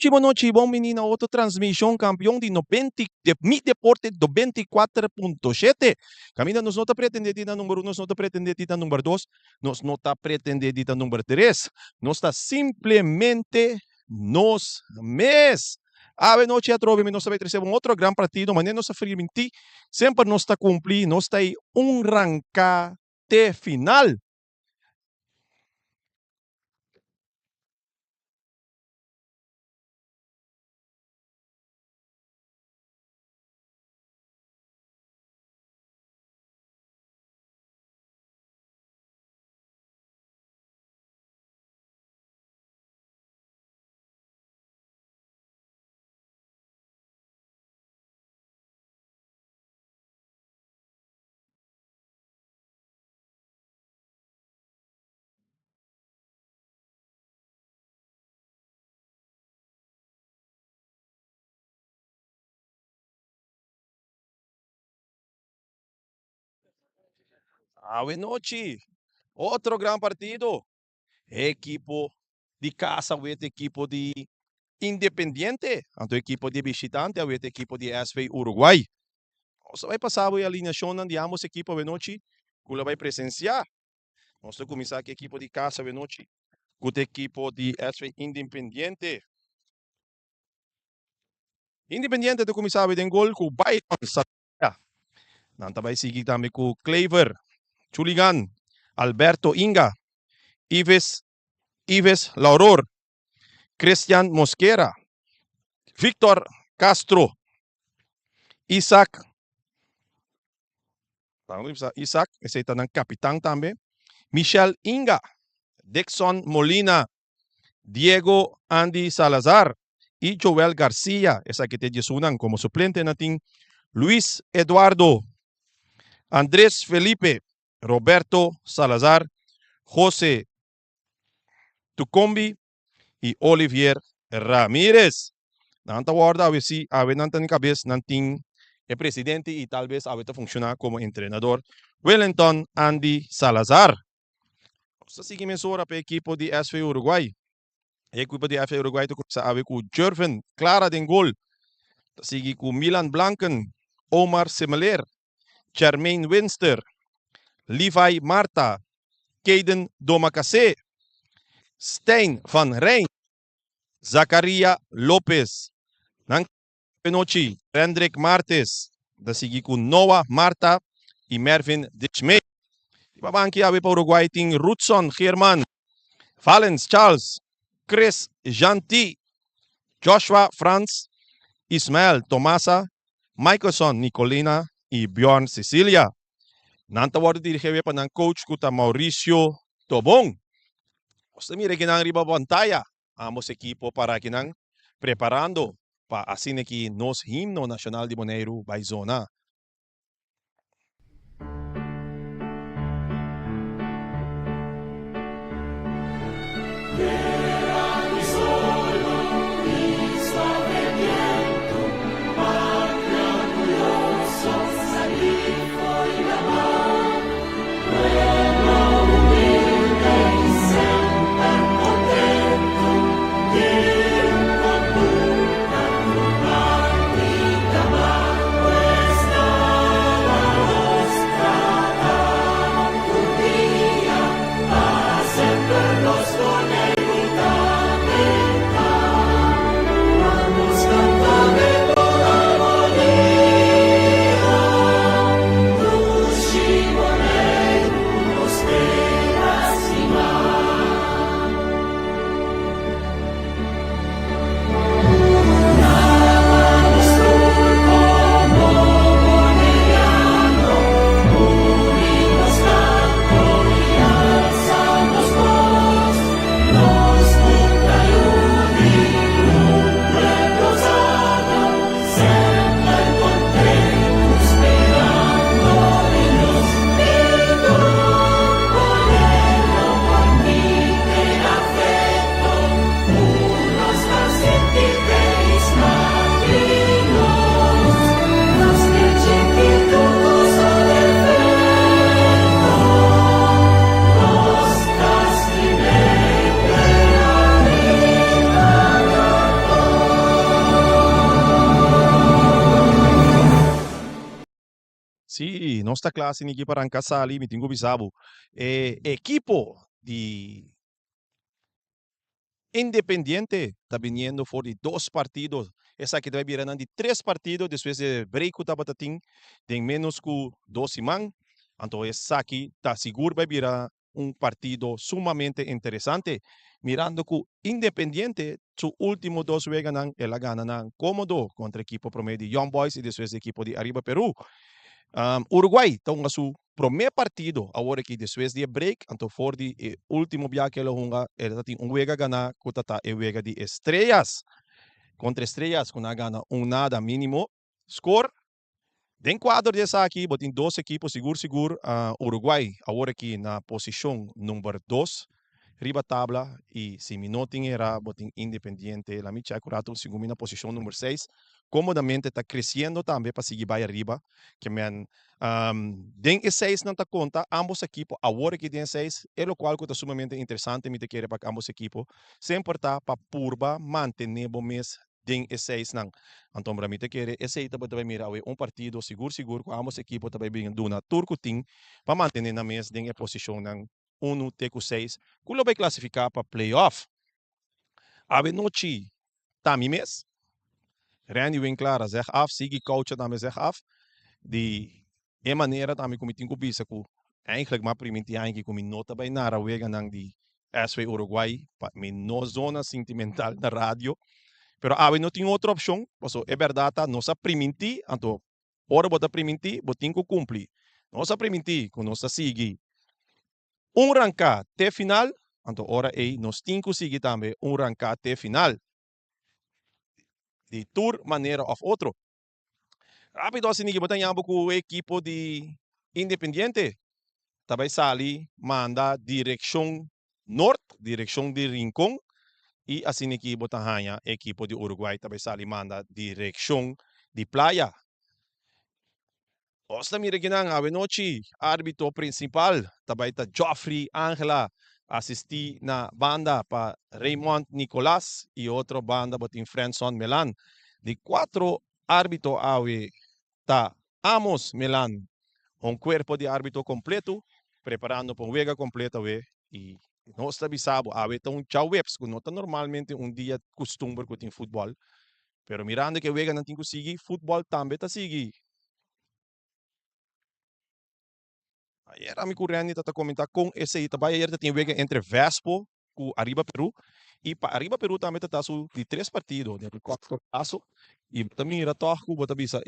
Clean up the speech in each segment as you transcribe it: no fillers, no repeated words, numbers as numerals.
Boa noite, bom menino, outra transmissão, campeão de 90, de Mi Deporte do 24.7. Camina nos nota pretender dita número 1, nos nota pretender dita número 2, nos nota pretender dita número 3. Nós está simplesmente nos mes. Ave noite a trove, nós vai trazer outro grande partido, mas nós friamente sempre nós está cumprir, nós está aí ranca de final. Ave noite, outro grande partido. Equipo de casa, o equipo de Independiente, tanto equipo de visitante, o equipo de SV Uruguai. Você vai passar a alineação de ambos equipos de noite, que vai presenciar. Nós vamos começar com o equipo de casa de noite, com o equipo de SV Independiente. Independiente de começar a ver gol com Byron Saavedra. Nanta vai seguir também com Clever, Chuligan, Alberto Inga, Ives Lauror, Cristian Mosquera, Victor Castro, Isaac, esse está ng capitán também, Michel Inga, Dixon Molina, Diego Andy Salazar y Joel García, esa que te disunan como suplente natin, Luis Eduardo, Andrés Felipe, Roberto Salazar, José Tucombi y Olivier Ramírez. Nanta guarda a ver si a ver nantan cabeza nantin el presidente y tal vez a ver funciona como entrenador Wellington Andy Salazar. Sa seguimos ahora para el equipo de SV Uruguay. El equipo de SV Uruguay sa ave com Jervin Clara den gol. Sigue com Milan Blanken, Omar Semeler, Jermaine Winster, Levi Marta, Caden Domacase, Stein van Rijn, Zacaria Lopez, Nang Penochi, Hendrik Martes, da sigue com Noah Marta y Mervin Dichme. Ibabanki ave para Uruguay ting Rutson German, Valens Charles, Chris Janti, Joshua Franz, Ismael Tomasa, Michelson Nicolina y Bjorn Cecilia. Nanta word dirige pa ng coach kuta Mauricio Tobong. Basta mire kinang riba pantalla. Amos equipo para kinang preparando pa asin aquí nos himno nacional de Monero by zona. nossa classe ni para arrancar sali, me tenho bisabo. Equipo de Independiente está viniendo por de 2 partidos. Essa aqui vai virar de 3 partidos, depois de break o tabatating, tem menos que 2 semanas. Então, essa aqui está seguro vai virar partido sumamente interessante. Mirando que Independiente, su último 2 juegos, ela gana cómodo contra equipo promedio de Young Boys e depois equipo de Arriba Peru. Uruguai, então, a seu primeiro partido, agora que depois de break, então, for de último dia que ela tem juega ganhar, que está juega de estrelas, contra estrelas, com a gana nada mínimo, score. Den quadro dessa aqui, botem 2 equipos, seguro, Uruguai, agora aqui na posição número 2, riba tabla, e se me notem era, botem Independiente, la micha curato, segundo na posição número 6, comodamente está crescendo também para seguir vai arriba, que men, den e 6 não está conta, ambos equipos, agora que tem 6, é o qual está sumamente interessante, me te quer para ambos equipos, sempre está para purba, manter o mês, den e 6 não. Então, para mim, te quer, esse aí também mira partido seguro, com ambos equipos também bem duna turco tim, para manter na mesa, den e posição não, 1 teco 6, kulo vai classificar para playoff. Ave noite, tami mes, Randy Winkler, zeg af, Sigi coach também zeg af, de maneira também como tinha bisa ku, eigenlijk maar primitiaan que como nota bij nara wega nang di SV Uruguay, pa mi no zona sentimental na radio, pero ave não tinha outra opção, porque é verdade, nossa primiti, então, ora bota primiti, botin ku cumpli, nossa primiti, com nossa sigi, ranca até final, então ora aí nós temos que seguir também ranca até final, de tour maneira of outro. Rápido assim que botan yambo com o equipo de Independiente, também sali manda direção norte, direção de Rincón, e assim que botan hanha equipo de Uruguai também sali manda direção de Playa. Osta mira ginang ave noche, árbitro principal, também tá Joffrey Angela, assisti na banda para Raymond Nicolás e outra banda botin Frenson Melan. De 4 árbitros ave tá Amos Melan, cuerpo de árbitro completo, preparando para juega completa we, e nós está bisabo, ave tá chauweps, que não tá normalmente dia costumbre que tem futebol, pero mirando que juega não tem que seguir, futebol também tá seguir. Ayer a mi corriente está comentar com esse Itabaya ayer tem vega entre Vespo com Arriba Peru e para Arriba Peru também está de 3 partidos, de 4 casos e também era toco bota bisa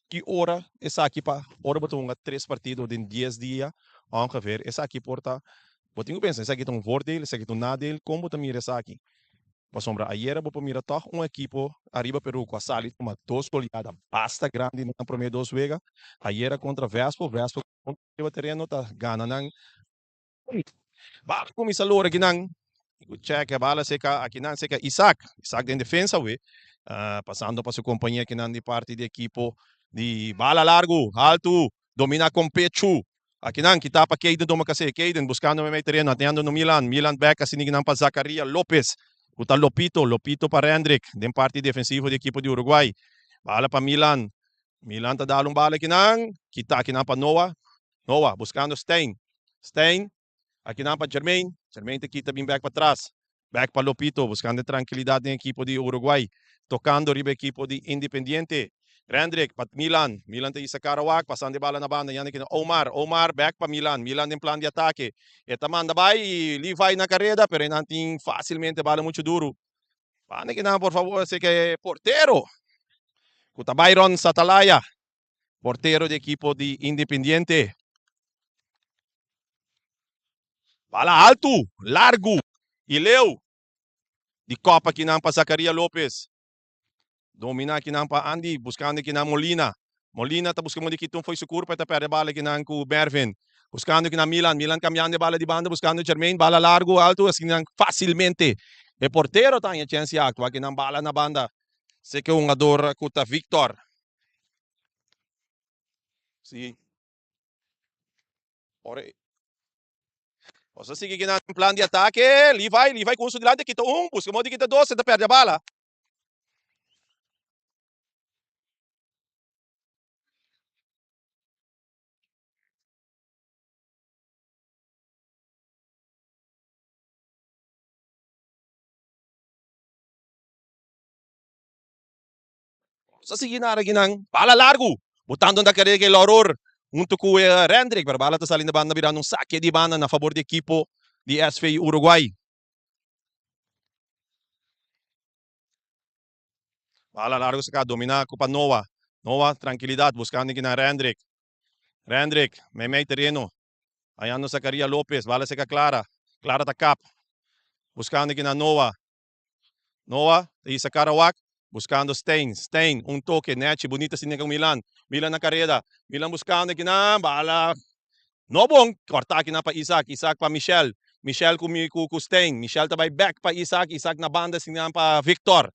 que hora essa aqui para hora botou 3 partidos de 10 dias ongeveer essa aqui porta botinho pensa essa aqui tem voordeel, essa aqui tem nadeel, como também essa aqui. Para sombra, ayer vou mira toch equipo Arriba Peru com a Sali uma 2 goleadas basta grande na primeira 2 vega. Ayer contra Vespo contra terreno tá gana nang bak kung misalura ginang check bala seca aqui nan seca Isaac de defensa we passando para sua companhia que nan de parte de equipo de bala largo alto domina com pecho aqui nan kita pa Caden doma kasi Caden buscando may terreno atendo no Milan back kasi ginang pa Zacaria Lopez puta Lopito para Hendrik den parte defensivo de equipo de Uruguay bala pa Milan tá dalong bala kinang kita kinang pa Noah buscando Stein, aqui na para Jermaine te quita bem back para trás, back para Lopito, buscando tranquilidade em equipo de Uruguay, tocando riba equipo de Independiente, Rendrick para Milan te isa Karawak, passando de bala na banda, yan aqui Omar back para Milan em plano de ataque, manda vai e Levi na carrera, pero nanting facilmente bala muito duro, pane que não, por favor, sei que é porteiro, Kuta Byron Satalaya, porteiro de equipo de Independiente, bala alto, largo, e leu, de Copa que não para Zacaria Lopez, domina que não para Andy, buscando que não Molina tá buscando que não foi seguro para perder a bala que não com Mervin, buscando que não Milan cambiando de bala de banda, buscando Jermaine, bala largo, alto, assim não facilmente, o porteiro tem a chance de actuar que não bala na banda, sei que um ador kuta Victor, sim, ora o sea, sigue ganando en plan de ataque. Levi con su delante quita busca modo de quita 2, se te perde a bala. Sa sige na ginang bala largo. Botando na carrera kay Lauror. Junto com Rendrick, para bala ta sa linda banda virando um saque de banda na favor do equipo de SFI Uruguay. Bala largo sa ka, domina ko pa Noah. Noah, tranquilidad, buscando aqui na Rendrick. Rendrick, may terreno. Ayan no sa Caria Lopez, bala sa ka Clara. Clara ta cap. Buscando aqui na Noah. Noah, isa Karawak. Buscando Stein. Stein, um toque, net, bonita sinigang Milan. Milan na carrera. Milan buscando aqui na bala. Nobong, korta aqui na pa Isaac. Isaac pa Michel. Michel com Stein. Michel tabay back pa Isaac. Isaac na banda sinigang pa Victor.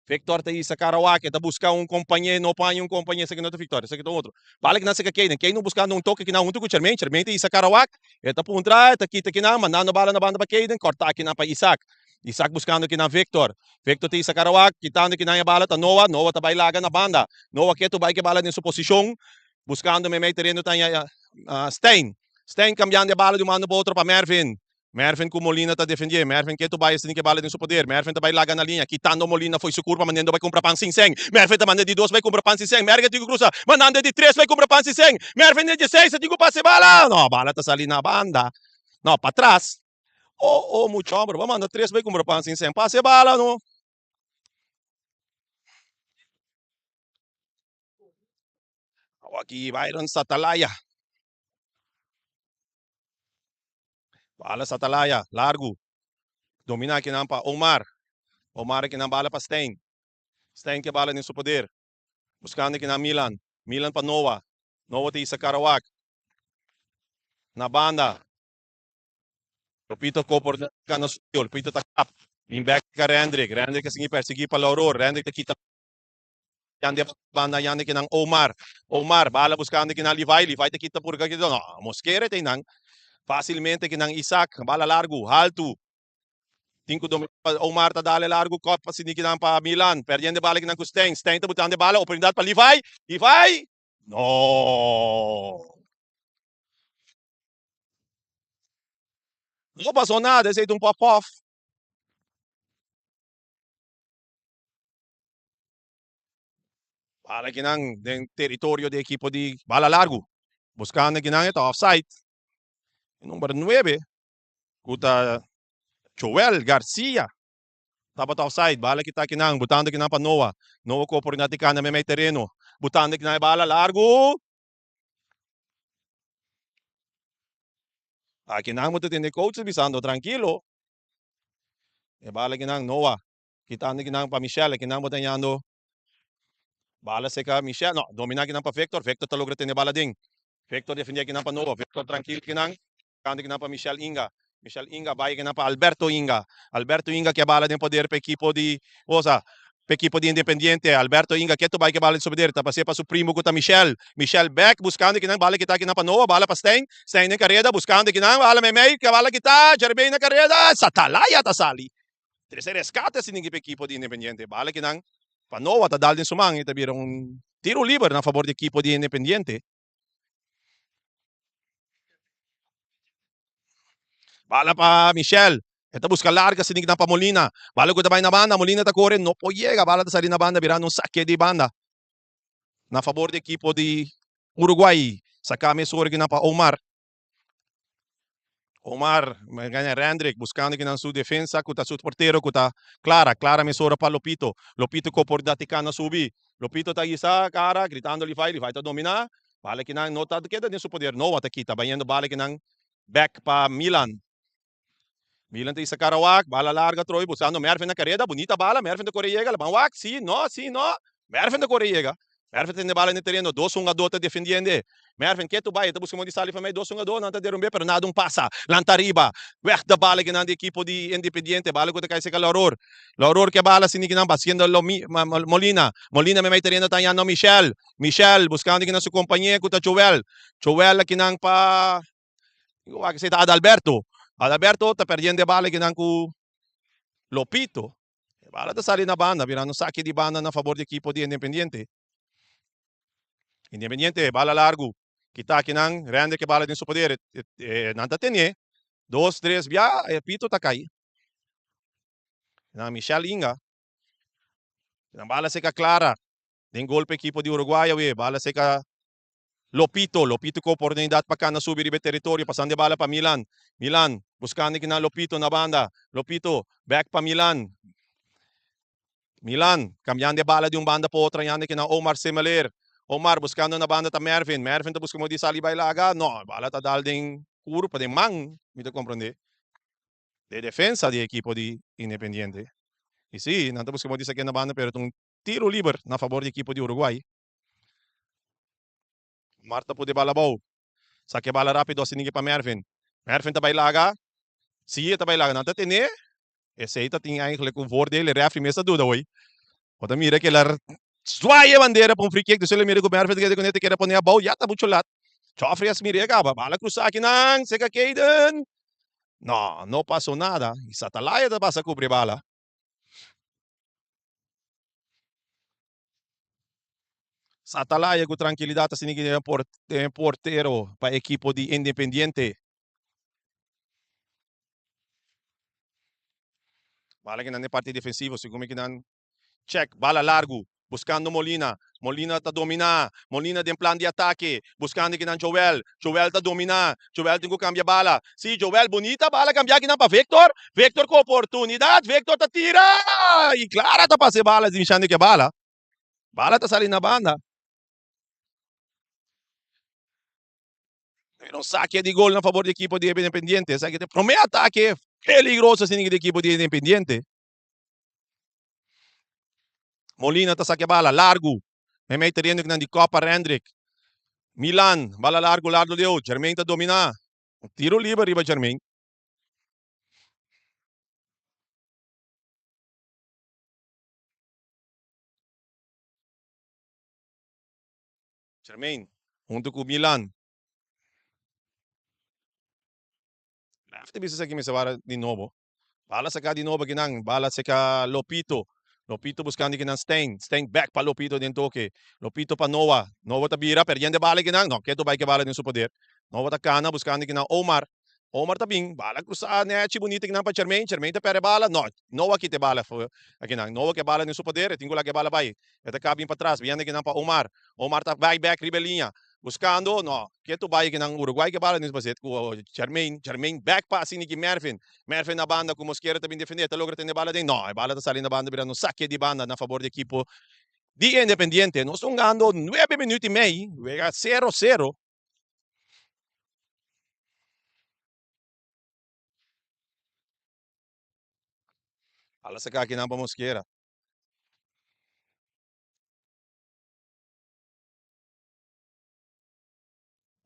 Victor ta isa Karawak. Eta buscar um companheiro. No pa yung companheiro sa kinoto Victor. Sa kito outro. Balik na sa Kaden. Kaden buscando um toque aqui na junto com Charmaine. Charmaine ta isa Karawak. Eta puntra. Eta kita aqui na. Mandando bala na banda pa Kaden. Korta aqui na pa Isaac. Isaac buscando aqui na Victor. Victor ti sa Karawak, quitando aqui na bala ta Noah. Noah ta bailaga na banda. Noah keto vai que bala em sua posição. Buscando me terreno ta Stein. Stein cambiando a bala de um ano para outro para Mervin. Mervin com Molina ta defender. Mervin keto vai assim que bala em seu poder. Mervin ta bailaga na linha. Quitando Molina foi su curva, mandando vai comprar pan Sinseng. Mervin ta manda de 2 vai comprar pan Sinseng. Mervin tigo cruza, mandando de 3 vai comprar pan Sinseng. Mervin de 6 tigo passe bala. No, bala ta sali na banda. No, para trás. Muito homem, vamos mandar 3 vai comprar pan Sinseng. Passe bala, no. Aqui Byron sa Talaya. Bala sa Talaya, largo. Domina aqui pa Omar. Omar aqui na bala pa Stein. Stein que bala em seu poder. Buscando aqui na Milan. Milan pa Noah. Noah te isa Karawak. Na banda. Lupito ko por na suyo. Lupito ta cap. Back ka Rendrick. Rendrick ka sige pa Lauror. Rendrick te kita. Yan di banda yan aqui ng Omar. Omar, bala buscando aqui na Levi. Levi te kita por aqui. No, Mosquera te nang. Facilmente que nang Isaac, bala largo, alto. Tinko Omar ta dale largo, Copa siniki nang pa Milan. Perdendo bala que nang Stein. Stein ta butando bala, oportunidade pa Levi. Levi! No! Não passou nada, esse aí de um pop-off. Bala que nang território de equipo de bala largo. Buscando que nang ito, offside. Número 9. Kuta Joel Garcia. Dapat offside, bala kita kinang, butando kinang pa Noah. Noah ko por natin ka na may terreno. Butando kinang bala largo. Kinang mo tin ni coach bisando tranquilo. E bala kinang Noah. Kitando kinang pa Michelle, kinang mo tanyando. Bala se ka Michelle, no, domina kinang pa Victor, Victor talog retin bala ding. Victor defendia kinang pa Noah, Victor tranquilo kinang. Kando kinang pa Michelle Inga. Michelle Inga, vai kinang pa Alberto Inga. Alberto Inga que a bala din poder pa equipo de, osa, pa equipo de Independiente. Alberto Inga, que tu vai que bala de poder, tapos pa su primo ko ta Michelle. Michelle back, buscando kinang bala kita kinang pa Noah, bala pa Stein. Stein ng carrera, buscando kinang, bala may, que bala kita, Jermaine na carrera, sa Talaya ta sali. Terceira rescate sin pa equipo de Independiente. Bala kinang pa Noah, ta dal din sumang, itabira un tiro libre na favor de equipo de Independiente. Bala pa Michelle. Ito busca larga, sinig ng pa Molina. Bala ko tabay na banda, Molina ta corre, no po llega. Bala ta sa rin na banda, virando un saque de banda. Na favor de equipo de Uruguay. Sa kami sorgi na pa Omar. Omar, ganha Rendrick, buscando aqui na sua defesa, kuta su porteiro, kuta Clara, Clara mesora pa Lopito. Lopito ko por datika na subi. Lopito ta isa, cara, gritando Levi ta domina. Bala que não nota que da su poder, no ata kita, banhando bala que não back pa Milan. Milan tem isa Karawak, bala larga Troy, buscando Mervin na carrera, bonita bala, Mervin da Correiega, labawak, sim, no. Mervin da Correiega. Mervin tem bala no terreno, 2-1 tá defendendo. Mervin, que tu vai, tá buscando de sali para mim, 2-1, não tá derrumbe, pero nada passa. Lanta riba, weg da bala que não de equipo de Independiente, bala que tá cai se Lauror. Lauror que bala sinig não, haciendo Molina. Molina me terreno tá no Michel. Michel, buscando que na su companhia, kuta Joel. Joel que não pa, que se tá Adalberto. Adalberto tá perdendo bala que não com Lopito. Bala tá sali na banda, virando saque de banda na favor de equipo de Independiente. Independiente, bala largo. Kita kinang, Rende que bala din su poder. Nanta tenye. 2-3, via, pito takay. Na Michelle Inga. Nang bala se ka Clara. Den golpe equipo de Uruguay, we, bala seca Lopito, Lopito com oportunidade para cá na subir o território, passando de bala para Milan. Milan, buscando que na Lopito na banda. Lopito, back para Milan. Milan, cambiando de bala de banda para outra, yando que na Omar Semeler. Omar, buscando na banda ta Mervin. Mervin tá buscando de Sali Bailaga. No, bala tá dal den puro para de mang. Me te compreender. De defensa de equipo de Independiente. E sim, não tá buscando disso aqui na banda, pero um tiro livre na favor do equipo de Uruguai. Marta pode bala bom. Saque bala rápido, assim ninguém para Mervin. Mervin tá Bailaga. Zie het erbij lagen. Nou, dat nee. Esse aí tinha eigenlijk um woord dele, referee mesa dúvida, oi. Quando mira que ela zwaaie bandeira para um free kick, dus ele mira que o Mervin que ele quer poner a bola, já tá muito lat. Chofre as mira acaba, bala cruzar aqui nang, seca Kaden. No, não passou nada. E Satalaia da passa cobrir bala. Satalaia com tranquilidade assim que tem porteiro para a equipe de Independiente. Bala que não é parte defensiva, segundo que não check, bala largo, buscando Molina. Molina está dominar. Molina tem plano de ataque. Buscando aqui na Joel. Joel está dominar. Joel tem que cambiar bala. Sim, Joel, bonita bala. Cambiar aqui para Victor. Victor com oportunidade. Victor está tira. E claro, está passando bala. Deixando que bala. Bala está saindo na banda. Não saque de gol na favor da equipe de Independiente. Saque de primeiro ataque peligroso assim da equipe de Independiente. Molina está saque bala. Largo. May teriendo que de Copa Rendrick. Milan, bala largo, largo deu. Jermaine está dominar. Tiro livre, riba Jermaine. Jermaine, junto com Milan. After bisa sa kimi sa de novo. Bala sa ka de novo ginang. Bala sa ka Lopito. Lopito buscando ginang Stein. Stein back pa Lopito din toke. Lopito pa Noah. Noah tabira, perdiendo bala ginang. No, keto bay ke bala din su poder. Noah ta kana buscando ginang Omar. Omar tabing, bala cruzada, nechi bonita ginang pa Jermaine. Jermaine ta pere bala. No, Noah kite bala. Ginang. Noah ke bala din su poder. Tingula ke bala bay. Eta cabin pa trás. Viendo ginang pa Omar. Omar ta back ribelinha. Buscando, no, que tu vai que ng Uruguay que bala nesse basket com Jermaine back pass ni Mervin. Mervin na banda com Mosquera também defender, tá logra ter bala din. No, a bala tá saindo na banda virando saque de banda na favor do equipo de Independiente. Nós estamos ganhando 9 minutos e meio, 0-0. Bala sa kaki ng Mosquera.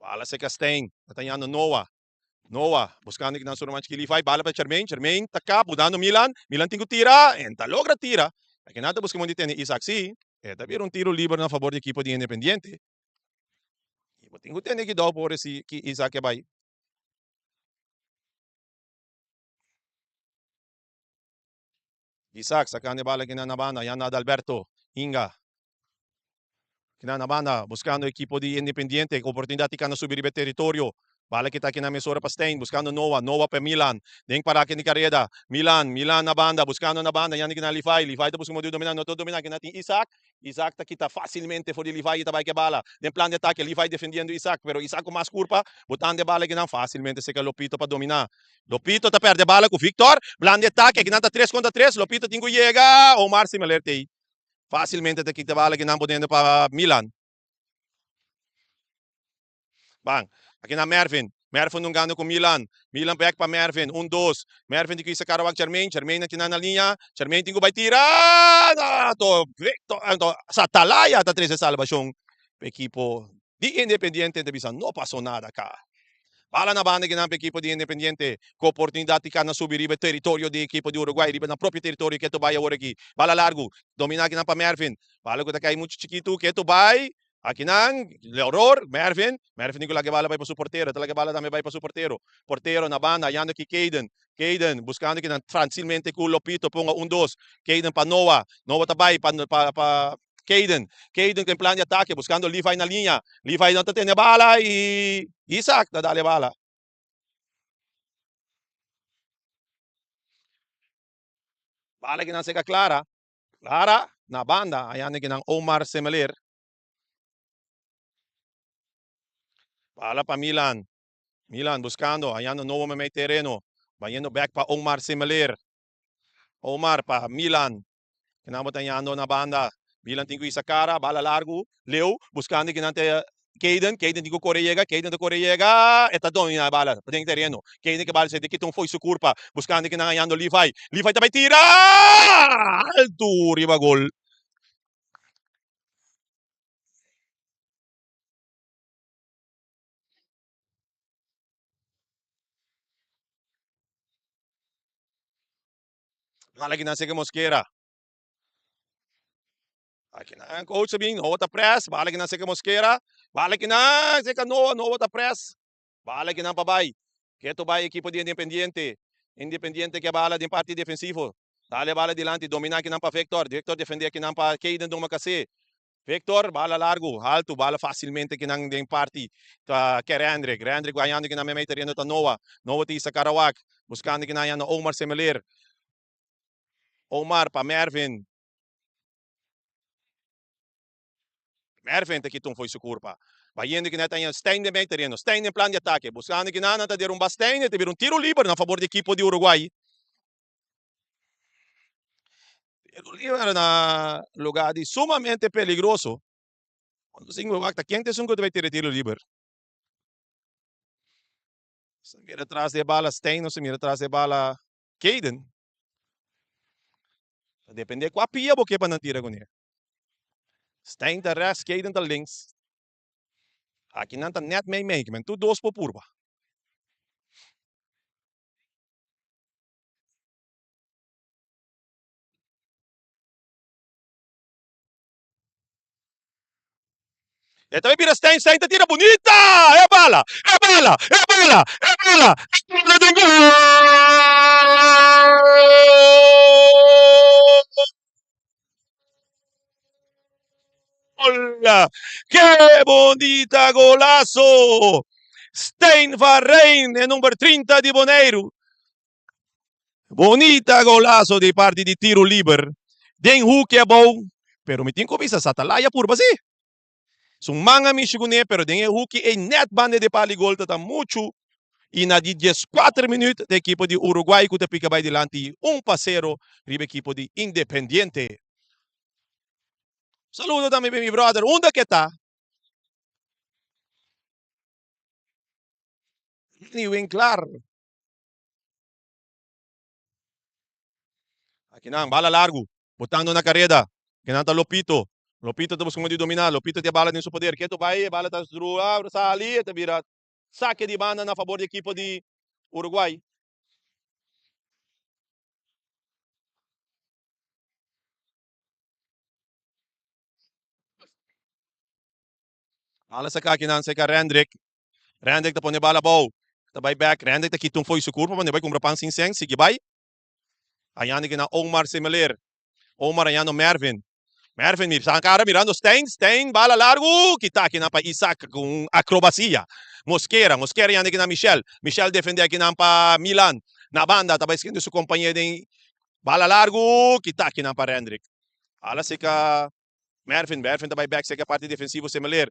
Bala sa Castaing, natanyano Noah. Noah, buscando que não sou mais que ele vai, bala para Jermaine, Jermaine, taca, mudando Milan, Milan tem que tirar, enta logra tira. Aqui nada buscamos de ter Isaac, sim, é também tiro livre na favor da equipe de Independiente. E tem que ter que dar por esse que Isaac vai. Isaac, sacando bala aqui na banda, yan Adalberto, Inga. Kinanabana, buscando equipo de Independiente, oportunidade de subir o território. Bala kita aqui na mesura para Stein, buscando Noah, Noah para Milan. Nem para aqui ni Carreda. Milan na banda, buscando na banda. Yan que na Lifay. Lifay tá buscando dominar, não tô dominar. Que natin Isaac. Isaac tá kita facilmente for de Lifay e vai que bala. Den plan de ataque, Lifay defendendo Isaac. Pero Isaac com mais curva, botando de bala que não facilmente se que Lopito para dominar. Lopito tá perde bala com Victor. Plan de ataque, que não tá 3 contra 3. Lopito tem que chegar. Omar se me aí. Facilmente tá kita bala que não podendo para Milan. Bang. Aqui na Mervin. Mervin nung gano com Milan. Milan back pa Mervin. 1-2. Mervin di ko isa karawag Jermaine. Jermaine na kinana linya. Jermaine tingko bay tira. To Victor. Sa talaya ta 13 salvasyong equipo di Independiente de Bisan. No pasó nada ka. Bala na banda ginamp equipo di Independiente. Com oportunidade ka na subir riba território di equipo di Uruguay. Riba na proprio território que tu bay agora aqui. Bala largo. Domina ginampa Mervin. Bala ko ta kay muito chiquito que tu bay. Aqui nang, Leoror, Mervin ko lagi bala para su portero, talaga bala também vai para su portero. Portero na banda, yando aqui Kaden, buscando aqui facilmente com Lopito, ponga 1-2. Kaden para Noah tabay para Kaden tem plano de ataque, buscando Levi na linha. Levi não tem bala e Isaac dá bala. Bala que não seca clara. na banda, ayan ng Omar Semeler. Pala pa Milan. Milan buscando, ayan no novo may terreno. Bayendo back pa Omar Semeler. Omar pa Milan. Kinamot ayan na banda. Milan tingui sa cara, bala largo. Leo buscando ginante Caden di Correga, Caden do Correga, etadon na bala, pwedeng terreno. Caden que bala sa dikitong foi sukurpa, buscando que nangayando Levi. Levi também tira! Alto, riba gol. Bala que nasa Mosquera. Aqui na coach sabihin, no ta press, bala que nasa Mosquera. Bala que na, seka no ta press. Bala que na pabay. Keto bay equipo de Independiente. Independiente que bala din parte defensivo. Dale bala dilante, domina que não para Victor. Victor defender que não para Caden do Macase. Victor, bala largo, alto, bala facilmente que não tem parte que Rendrick ganhando que não me mete rindo Noah. Noah ti sa Karawak, buscando que não Omar Semeler. Omar para Mervin. Mervin te kitong foi sukurpa. Bayendo que não tem Stein de mete rindo, Stein em plano de ataque, buscando que não te der Stein, te vir tiro livre na favor do equipo de Uruguai. Tiro livre na lugar de sumamente peligroso. Quando se invocta, quem te sungo vai ter tiro livre? Se mira atrás de bala Stein, se mira atrás de bala Caden. Depende qual pia porque para não tirar com ele. Stein da rechts, Caden da links. Aqui não tá net mee men tu dos por purba. E também vira Stein tá tira bonita! É bala! É bala! É bala! É bala! É gol! ¡Qué bonita golazo! Stein Varrein, el número 30 de Boneiro. Bonita golazo de parte de tiro livre. Den hook é bom, pero me tem que bisa sa talaya por base. Sung mga mishigune, pero den hook é net bande de paligol tata mucho. E na 14 minutos, a equipe de Uruguai que pica vai delante 1-0 riba equipe de Independiente. Saludo também meu brother. Onde que tá? Niwing clar. Aqui não, bala largo. Botando na carrera. Kinanta Lopito. Lopito tapos como de dominar. Lopito tem bala dentro do poder. Keto vai, bala tá sa ali, tá vira saque de banda na favor da equipe de Uruguai. Ala sa kakinan sa Rendrick. Rendrick tá pone bala bom. Tá vai back. Rendrick tá kitong foi su curva, mas vai comprar pang sinseng. Sige vai. Ayan que na Omar Semeler. Omar ayan no Mervin. Mervin, sa cara mirando Stein, bala largo, kita aqui na pa Isaac com acrobacia. Mosquera yan que na Michel defende aqui na pa Milan. Na banda, taba esquendo su companheiro de bala largo, kita aqui na pa Rendrick. Ala se ka Mervin também back sa parte defensivo Semeler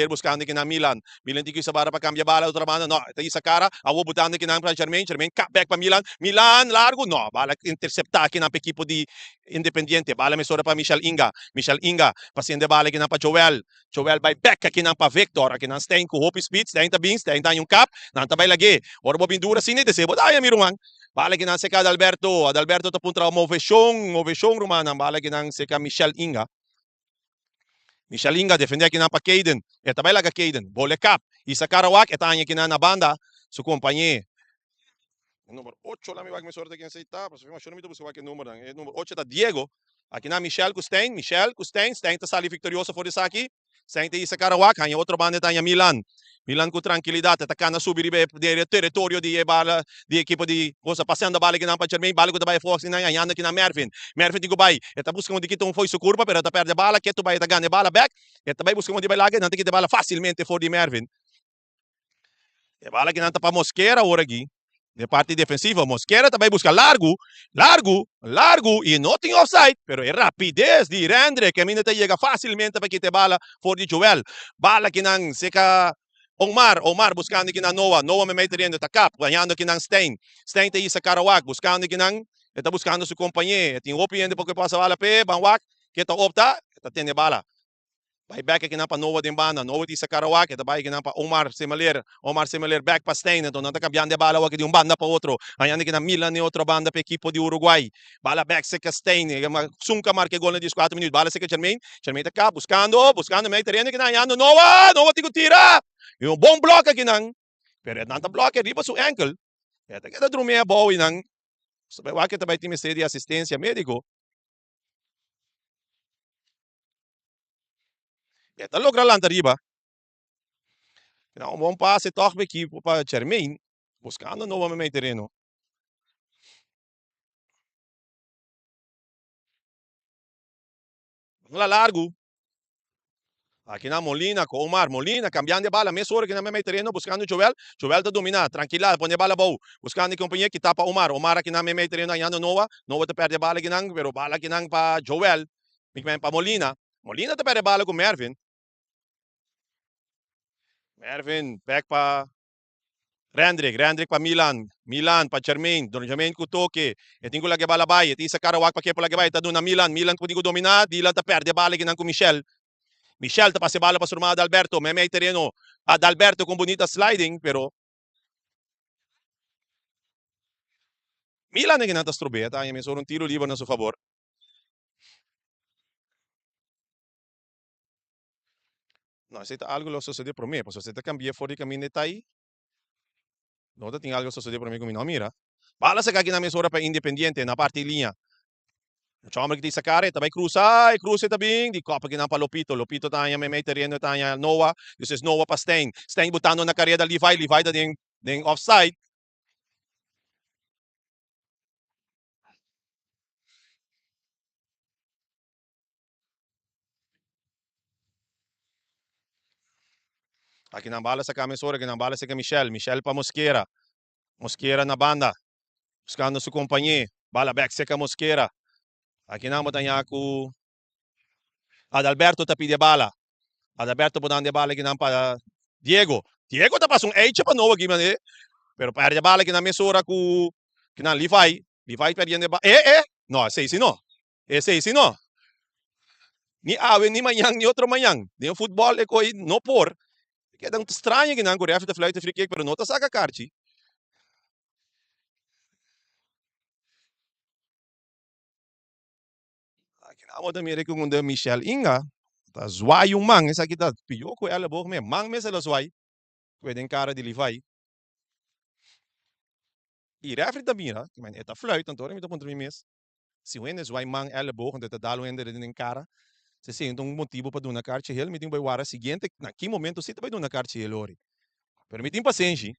buscando que na Milan tigui sa bara pa cambia bala outra banda no ita isa cara awo botando que na para Germain cut back pa Milan largo no bala intercepta aqui na equipo de Independiente bala me sora pa Michel Inga paciente bala que na pa Joel by back aqui na pa Victor aqui na Stein com hope speed Stein ta yung cap na ta bay lagi ora mo bindura sini de sebo ay mirungan bala que na se ka Adalberto ta puntra mo Ovechong rumana bala que na se ka Michel Inga defende aqui na pa Caden. E também laga Caden. Bole cap. E sa Karawak, etanya aqui na banda, su companheiro. Número 8 lá me vai me sorte aqui aceitar, mas eu não me busco aqui número. O número 8 tá Diego. Aqui na Michel Stein tá sali vitorioso for isso aqui. Stein tá isa Karawak, hanya outro banda tá Milan com tranquilidade, atacando a subir de território de bala de equipe de cosa passando a bala que não para Germain, bala que vai Fox na ganhando aqui na Mervin digo vai, eta busca onde que foi sua curva, pero eta perde a bala, que tu vai ganhar bala back, eta vai busca onde vai lá, não tem que bala facilmente for de Mervin. E bala que não tá para Mosquera ora aqui. De parte defensiva, Mosquera também busca largo, e não tem offside, pero é rapidez de Rendre, que ainda chega facilmente para que te bala for de Joel. Bala que não seca Omar buscando que na Noah me mete dentro da cap, ganhando que não Stein te isa Karawak, buscando que não, está buscando sua companhia, tem opinião porque passa bala pe, Banwak, que está opta, está tendo bala. Vai back aqui na pa Noah din banda, Noah di sa Karawak, ito ba na pa Omar Semeler back pa Stein, ito nata cambiando de bala wag di un banda pa outro, ayan na Milan ni outro banda pa equipo de Uruguay, bala back sa Stein, sungka marque gol na 14 minutos, bala sa Charmaine tá cá buscando, may terreno que ayan Noah tigo tira, yung bom bloco aqui nang, pero nanta bloco riba su ankle, ito kita drumea bawi nang, sabi wag kita ba time de assistência médico. Ito logra lang arriba. Um bom passe, toque para equipe para Charmaine, buscando novamente terreno. Lá largo. Aqui na Molina, com Omar. Molina, cambiando de bala. Mesma hora que na meio terreno, buscando Joel. Joel está dominando, tranquila, põe a bala boa. Buscando a companhia que tapa Omar. Omar aqui na meio terreno, ganhando Noah. Noah está perde a bala aqui não, pero bala aqui não para Joel. Para Molina. Molina está perde a bala com Mervin. Mervin, back para Rendrick pa Milan pa Charmaine, Charmaine ku toke, e tingo lagi bala bay, iti sa Karawak pa kepo lagi bay, tado na Milan ko tingo domina, di lang ta perde bala ginang ku Michel ta pase bala pa surma Adalberto, may terreno, Adalberto com bonita sliding, pero Milan na ginang tas trobeta, ay may sorong tiro libre na su favor. No, esta algo lo sucedió por mí, pues esta cambié fuera de camino de ahí. No te tinha algo sucedido por mí con mi no, mira. Bala sa kaki na mesura pa Independiente na parte linha. Chama que tem sacare, também cruza também, de copa que não para Lopito tanya may terreno tanya Noah, this is Noah pa Stein botando na carreira da Levi da den offside. Aqui na bala sa Camisora, aqui na bala sa Michel pa Mosquera na banda, buscando sua companhia, bala back seca Mosquera. Aqui na matanya ku Adalberto tapi de bala. Adalberto botando de bala aqui na pa Diego tá passando H pa Noah aqui, mano. Pero perde a bala aqui na mesura ku que na Levi perdendo a bala. No, esse não. Ni awe ni manyang ni outro manyang. Ni o futebol é coi no por. Que é tão estranho que não corre after flight free kick, pero não tá saca carti. Aqui na moda mire com o Michel Inga. Tá zoai um mang, essa aqui tá pior com ela boa mesmo. Mang mesmo ela zoai. Pwede cara de Levi. E refri da mira, que man eta fluit, então eu me tô contra mim mesmo. Se o ende zoai mang ela boa, quando tá dalo ende de cara. Se sente um motivo para dar uma carta ele, me tem que ir seguinte, naquele momento você vai dar uma carta ele ori. Pero me tem paciência.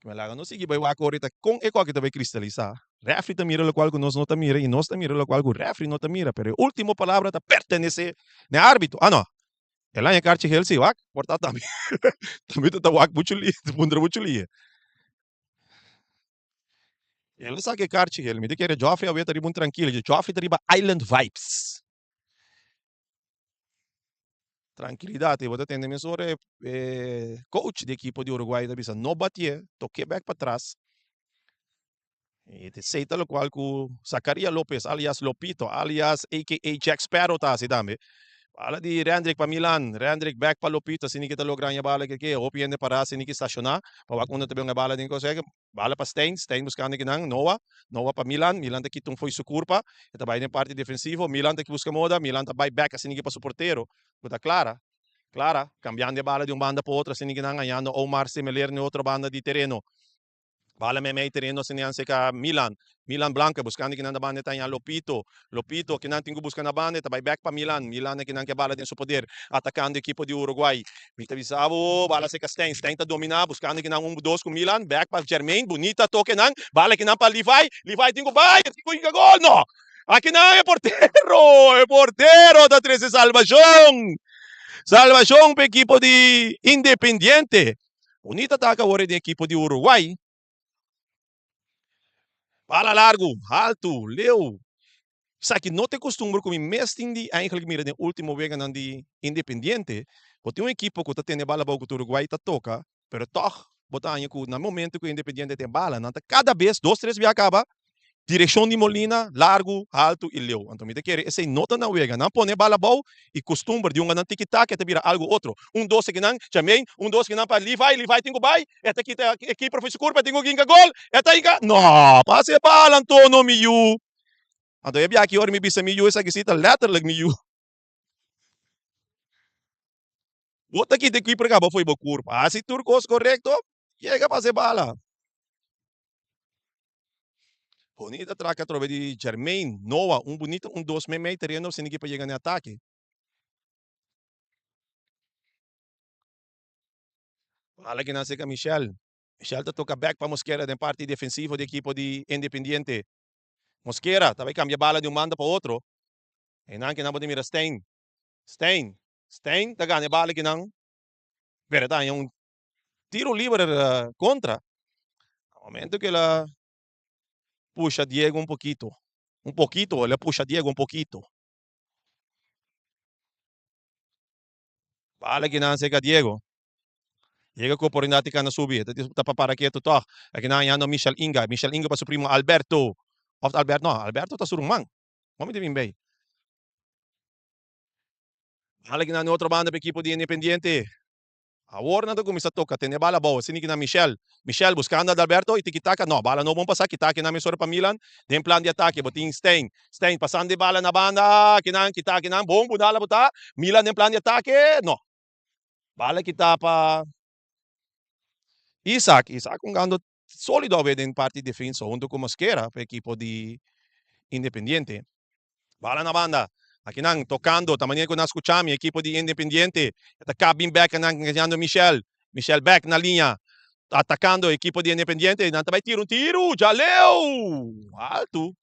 Que me laga não seguir vai o correta com e qual que vai cristalizar. Refri tá mira o qual que nós não tá mira e nós tá mira o qual que o refri não tá mira, pero a última palavra tá pertenece no árbitro. Ah não. Ela é carta ele se wak, porta também. Também tá wak buchuli, bundra buchuli. Ele sabe que carta ele, me tem que era Joffrey a ver tá muito tranquilo, Joffrey tá riba Island Vibes. Tranquilidade, vou ter emissora coach da equipe de Uruguai da bisa não batia, toque back para trás. E te seita lo qual com Zacaria Lopez, alias Lopito, alias a.k.a. Jack Sparrow tá se dame. Bala di Rendrick pa Milan, Rendrick back pa Lopito, sini kita lo granya bala que opiende para sini ki stacionar, pa wak una tabi nga bala din ko sege, bala pa Stein buscando kinang Noah pa Milan ta kitong foi su curpa, ita bay parte defensivo, Milan ta busca moda, Milan ta bay back sini ki pa su portero. Puta Clara, cambiando de bala de uma banda para outra, sini kinang ayano Omar Semeler ni outra banda de terreno. Bala may terreno sinihan ka Milan Blanca buscando kinang banda tanya Lopito kinang tingo busca na banda tabay back pa Milan na kinang ke bala din su poder atacando equipo de Uruguay Mita Bisavo bala se Stein ta domina buscando kinang 1-2 com Milan back pa Jermaine bonita toque nang bala kinang pa Levi tingo bay tingo iga gol no aqui não é portero da 13 salvação para equipo de Independiente bonita ataca agora de equipo de Uruguay Bala largo, alto, leu. Sa que não te costumbro com mes tindi eigenlijk mira de último vega nan di Independiente, porque um equipo que tá tendo bala boa que o Uruguai tá toca, pero toch botanha que no momento que o Independiente tem bala, não tá cada vez dois três via acaba direção de Molina, largo, alto e leu. Então, me te quer esse nota na vega, não pone bala boa e costumbre de um não tiki-taka que te vira algo outro. Doce que não, também, doce que não para Levi, tem que vai, esta aqui tá aqui professor curva, tem que ginga gol, esta inga, não, passe bala, Antonio Miu. Então, eu aqui ora me bisa Miu essa que cita letterlijk Miu. Outra aqui tem que ir para cá, foi boa curva. Ah, se turcos correto, chega passe bala. Bonita traca trove de Jermaine, Noah, bonito, dois memes terreno sem ninguém para chegar no ataque. Fala que nasce com Michel. Michel toca back para Mosquera de parte defensivo do equipo de Independiente. Mosquera, também cambia bala de um manda para outro. E não que não pode mirar Stein. Stein, tá ganha bala que não. Verdade, é um tiro livre contra. No momento que ela puxa Diego um pouquinho. Um pouquinho, ela puxa Diego um pouquinho. Bala que não seca Diego. Llega ko por indati ka na subi. Tapa para quieto to. Aqui na ano Michel Inga. Michel Inga pa su primo Alberto. Of Alberto, no. Alberto ta surumang. Mami de Bimbay. Halagi na outro banda pa equipo de Independiente. Agora na to kumisa toca. Tene bala boa. Siniki na Michel. Michel buscando a Alberto. Itikitaka. No. Bala no bom pasar. Kitaki na misora pa Milan. Den plan de ataque. Boting Stein. Stein pasando de bala na banda. Kinan. Kitaki na. Bom. Budala buta. Milan den plan de ataque. No. Bala kita pa Isaac jugando sólido en parte defensa, junto con Mosquera, para equipo de Independiente. Bala na banda. Aqui nang tocando, tamaniya ko na escuchami, equipo de Independiente. Coming back nang ganhando Michel. Michel back na linha. Atacando equipo de Independiente. Nantabay tiro, já leu! Alto.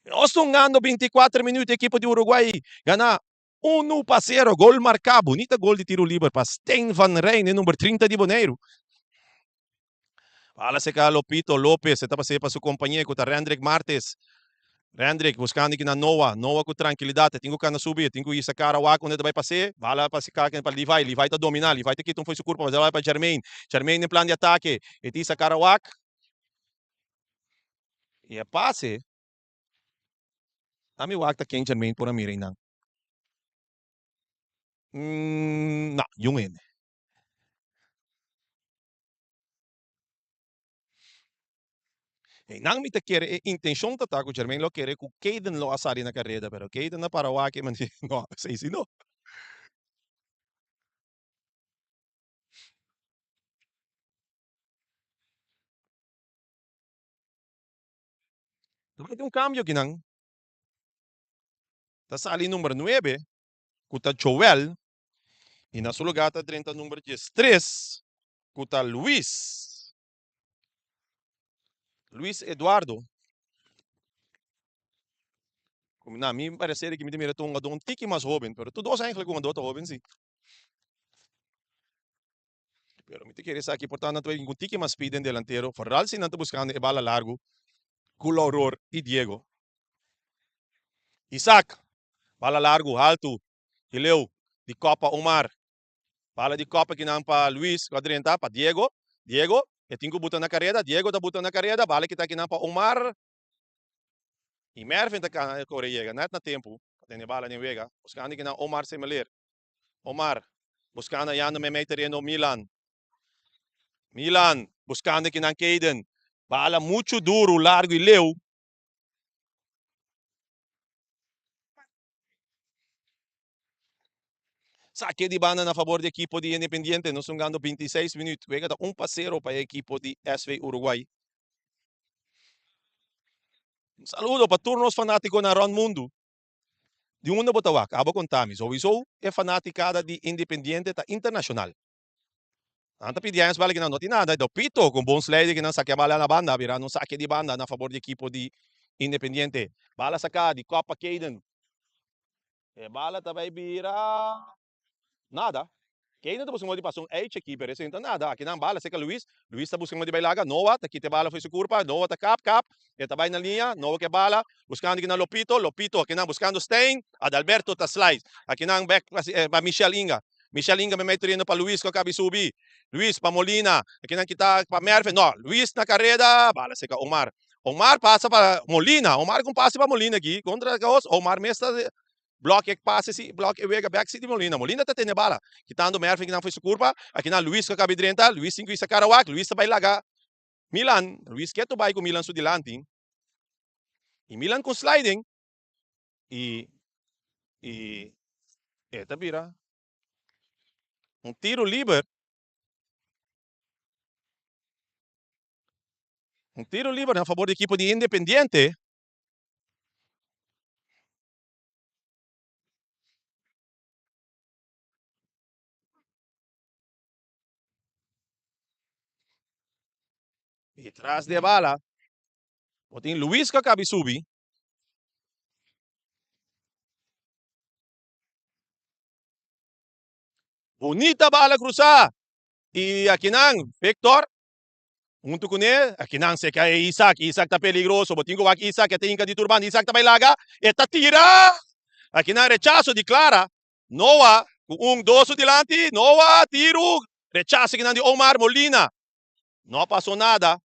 Nós estamos 24 minutos, equipo de Uruguai. Gana 1-0, gol marcado. Bonita gol de tiro livre para Stein Van Rijn, número 30 de Boneiro. Fala se ka Lopito Lopez, esta para para su compañía, com Rendrick Martes. Rendrick, buscando aqui na Noah com tranquilidade, tenho que subir, tenho que ir sacar o ar quando vai passar, bala para sacar para Levi está dominar, Levi está aqui, então foi seu corpo, vai para Jermaine em plano de ataque, e tem sacar o ar, e é passe, a mi o ar está quente, Jermaine, por a mira, não. Não, yung yun. Nang mi te quiere intention ta ko Jermaine lo quiere ku Caden lo asari na carrera pero Caden na para wake man no sei si no. Também tem um cambio que não. Tá sali número 9, kuta Joel, e na sua lugar tá 30 número 13, kuta Luis. Luis Eduardo. Como na mim parece que me mira um tiki mais jovem, pero todos eigenlijk um adulto jovem sim. Pero me te queres aqui portanto um tiki mais speed en delantero, Ferral si nanto buscando e bala largo, Culo Auror e Diego. Isaac, bala largo, alto, Hileu, de Copa Omar. Bala de Copa que não para Luis, quadrenta, para Diego. Diego, que tem que botar na carreira. Diego tá botando na carreira. Bala que tá aqui não para Omar. E Mervin tá cá, Correia, não na tempo. Tem bala nem vega. Buscando que não Omar Semeler. Omar, buscando já no me terreno Milan. Milan, buscando que não Caden. Bala muito duro, largo e leu. Saque de banda na favor do equipo de Independiente, nós estamos ganhando 26 minutos. Vega tá 1-0 para a equipo de SV Uruguai. Um saludo para todos os fanáticos na Ron Mundo. De uma botawak, abo com Tamis. O iso é fanaticada de Independiente ta internacional. Anta pidians bala que não tem nada. Do Pito, com bom slide que não saque a bala na banda, vira um saque de banda na favor do equipo de Independiente. Bala sacada de Copa Caden. E bala também vira nada. Kaya na buscando mo di pasong keeper esse então nada. Aqui na bala seca Luis. Luis tá buscando mo di bailaga. Noah tá quite bala foi su curva. Noah tá cap. Eta vai na linha. Noah que bala. Buscando aqui na Lopito. Lopito aqui na buscando Stein. Adalberto tá slide. Aqui na back pa Michel Inga. Michel Inga may turino pa Luis ko kabisubi. Luis pa Molina. Aqui na kita pa Merve. No, Luis na carrera. Bala seca Omar. Omar passa para Molina. Omar com passe para Molina aqui. Contra Gaos. Omar mesta block e passe si block e wega back si di Molina. Molina tá tendo bala. Quitando Mervin que não foi sua curva. Aqui na Luis com a cabidrenta. Luis 5 isa Karawak. Luis vai lagar. Milan. Luis que tu vai com Milan su dilante. E Milan com sliding. E eta vira. Tiro livre. Tiro livre a favor do equipo de Independiente. E tras de bala. Tem Luis com a cabisubi. Bonita bala cruzada. E aqui não, Victor. Junto com ele, aqui não sei que é Isaac. Isaac tá peligroso. Botinho aqui Isaac, que tem que de turbante. Isaac tá bailaga. Eta tira. Aqui não, rechazo de Clara. Noah, com dois delante. Noah, tiro. Rechazo aqui não de Omar Molina. Não passou nada.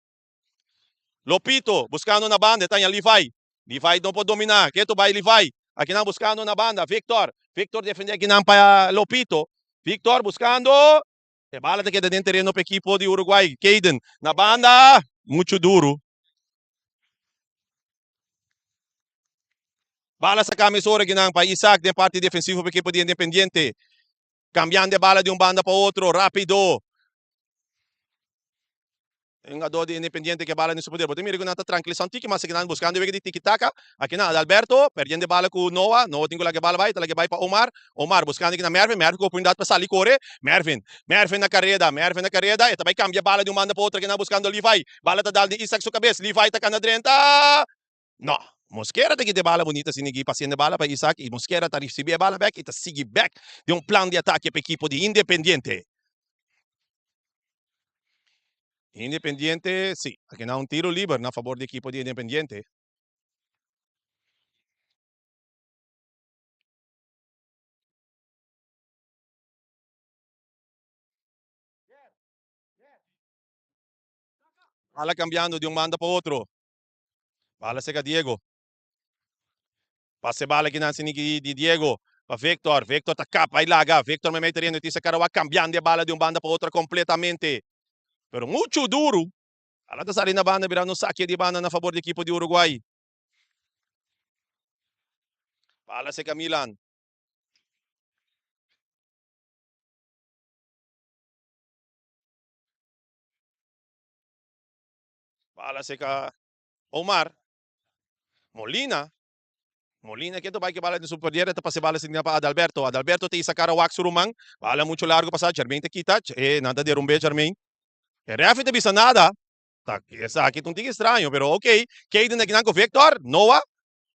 Lopito, buscando na banda. Tá em Levi. Levi não pode dominar. Que tu vai, Levi? Aqui não, buscando na banda. Victor. Victor defende aqui não para Lopito. Victor buscando. E bala te queda dentro terreno para equipo de Uruguai. Caden na banda. Muito duro. Bala sa camisura ginang para Isaac de parte defensivo para equipo de Independiente. Cambiando de bala de banda para outro. Rápido. Yung ado de Independiente que bala nisso poder. Botem mira que tranquilo santi que mas que buscando de tiki-taka. Aqui na Adalberto, perdendo bala com Noah. Noah tem que lá bala vai, talaga vai para Omar. Omar buscando aqui na Mervin. Mervin com oportunidade para sair correr. Mervin na carreira. Mervin na carreira. E também cambia bala de banda para outra que na buscando Levi. Bala tá dando de Isaac sua cabeça. Levi tá canadrenta. No. Mosquera tem que ter bala bonita se ninguém paciente bala para Isaac. E Mosquera tá receber a bala back e tá seguir back de plano de ataque para equipo de Independiente. Independiente, sì, perché ha un tiro libero a favore dell'equipo di Independiente. Bala cambiando di un mando para outro. Bala seca Diego. Passe bala que não de Diego. Para Victor. Victor tá capa, aí laga. Victor me mete dentro de Karawak cambiando de bala de um banda para outra completamente. Pero muito duro. Ela tá saindo na banda, virando saque de banda a favor da equipe de Uruguai. Bala seca Milan. Bala seca Omar. Molina. Molina que tu vai que bala de super direto para se bala signa para Adalberto. Adalberto te isa Karawak surumang. Bala muito largo passar. Jermaine te kita. Nada de rumbe Jermaine. E refi te bisa nada. Tá, essa aqui um tique estranho, pero ok. Caden aqui com Victor. Noah.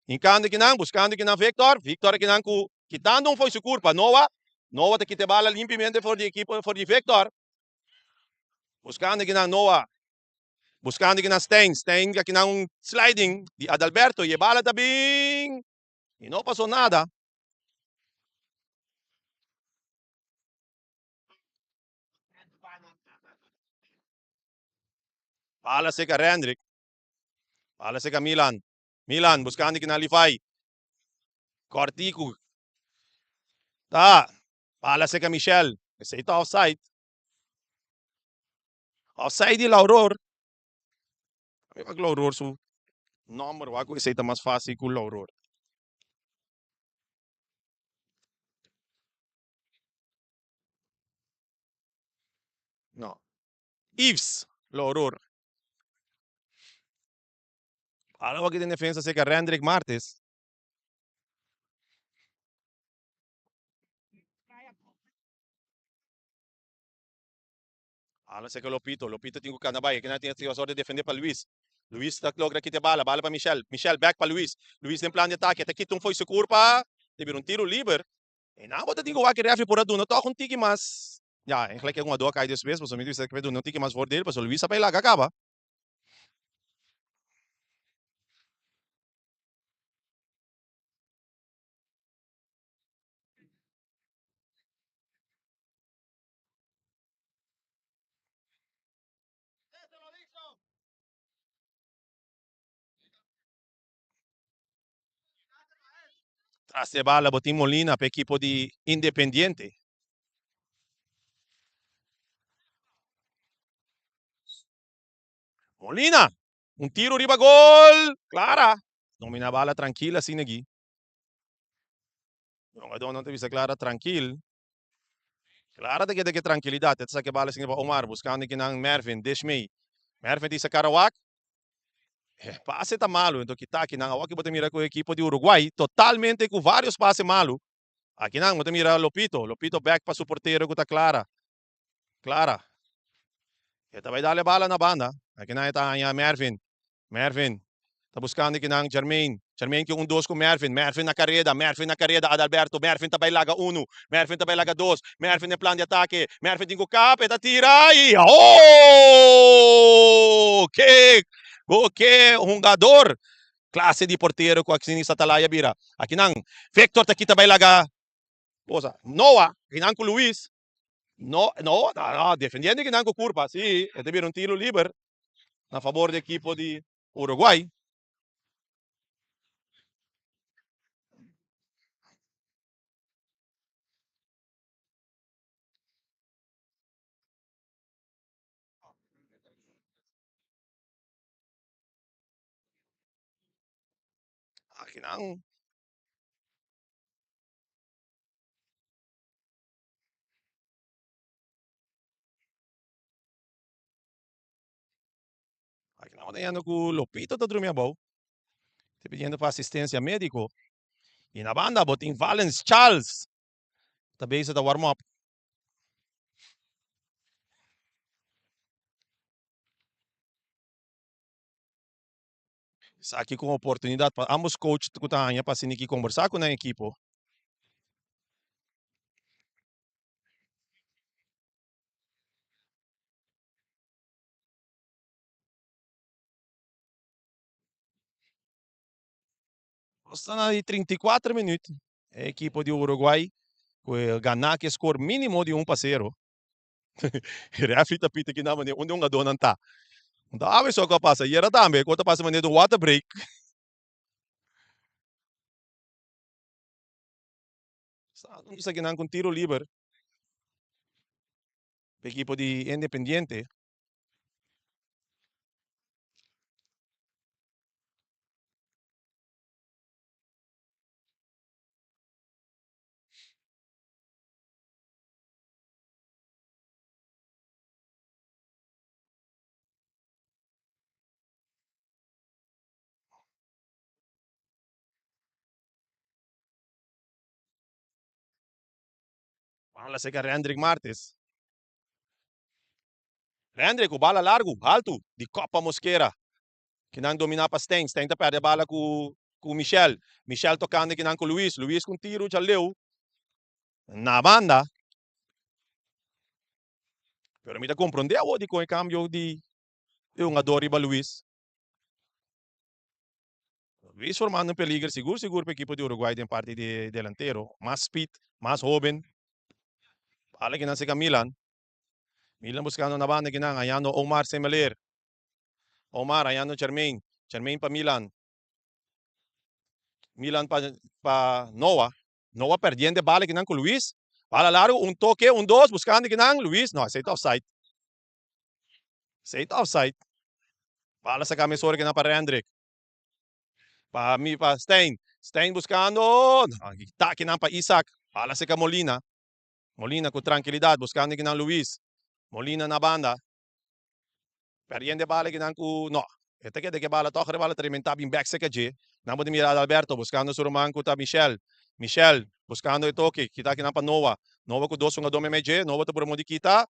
Incando aqui não, buscando aqui na Victor. Victor aqui não, quitando foi sua culpa. Noah. Noah te quita bala limpiamente for de equipo, for de Victor. Buscando aqui na Noah. Buscando aqui na Stein. Stein aqui na sliding de Adalberto. E bala também. E não passou nada. Bala seca Rendrick. Bala seca Milan. Milan, buscando aqui na Levi. Cortico. Tá. Bala seca Michel. Esse aí tá offside. Offside de Lauror. Pag Lauror su number wako esse aí tá mais fácil que o Lauror. No. Ives. Lauror. Alam aqui tem defesa seca Rendrick Martes. Alam seca Lopito. Lopito tem que canabay. Que natin yung sorte defender para Luis. Luis tá logra aqui bala. Bala para Michel. Michel back para Luis. Luis tem plano de ataque. Até aqui foi sua curva. Teve um tiro livre. E na bota tinha que refi por aduna. Toca um tique mas. Ja, eigenlijk yung adwa kay Dios mesmo, so medyo sa kwedo noti que mas voordeel, pa so Luis sa pailaga acaba. Tras de bala, Botín Molina, pa equipo de Independiente. Molina, un tiro riba gol, clara. Domina bala tranquila, sinagi. Yung adwa não teve clara tranquil. Clara de que tranquilidade, essa que bala singa Omar, buscando que não Mervin, Deshmei. Mervin di sa Karawak, passe tá malo, então que tá, que não, aqui botar mira com a equipe de Uruguai, totalmente com vários passes malo. Aqui não, botar mira Lopito, Lopito back para su porteiro que tá clara. Clara. Ito vai darle bala na banda. Aqui na ita Mervin. Mervin. Tá buscando aqui ng Jermaine. Jermaine que um dos com Mervin. Mervin na carrera. Mervin na carrera. Adalberto. Mervin tabay laga 1. Mervin tabay laga 2. Mervin em plano de ataque. Mervin tem cap. Eta tira. E... Oh! Que jogador. Klase de porteiro com a sa talaya bira. Aqui nang. Victor ta kita bay laga. Posa. Noah. Kinang ko Luis. No, no, no, no, defendiendo que não curva, sí, este vira um tiro livre a favor do equipo de Uruguai. Aqui não, ganhando com o Lopito tá dormindo bom. Te pedindo para assistência médico. E na banda, botin Valens Charles. Também se da warm-up. Está aqui com oportunidade para ambos coaches que estão para se conversar com a equipe. Está na 34 minutos. A equipe de Uruguai ganhar que score mínimo de 1-0. Referee tapita que não, onde um ador não tá. Dami só que passa. E era também, quando passa maneira do water break. Não sei que não com tiro livre. Equipo de Independiente. Fala se que Rendrick Martes. Rendrick, o bala largo, alto, de Copa Mosquera. Que não domina para Sten. Sten tá perde a bala com o Michel. Michel tocando que não com o Luiz. Luiz com tiro, já leu. Na banda. Pero me dá compreender o com o cambio de um ador para Luiz. Luiz formando um peligro, seguro para a equipe de Uruguai em parte de delantero. Mais speed, mais jovem. Bala que não se Milan. Milan buscando na banda que não, ayando Omar Semeler. Omar, ayando Jermaine. Jermaine para Milan. Milan para Noah. Noah perdiendo bala que não com Luiz. Bala largo, um toque, um dos, buscando que não, Luiz. Não, aceita offside. Aceita offside. Bala sa camisora que não para Hendrick. Para Stein. Stein buscando. Tá que não para Isaac. Bala sa Molina. Molina com tranquilidade, buscando que não Luiz. Molina na banda. Perdiendo bala que não com. No. Esta que de que bala toca bala tremenda bem back sa kaje. Não pode mirar Alberto buscando su román com Michel. Michel buscando o toque. Kita que não para Nova. Nova com dois dome meje. Nova to por mo di kita.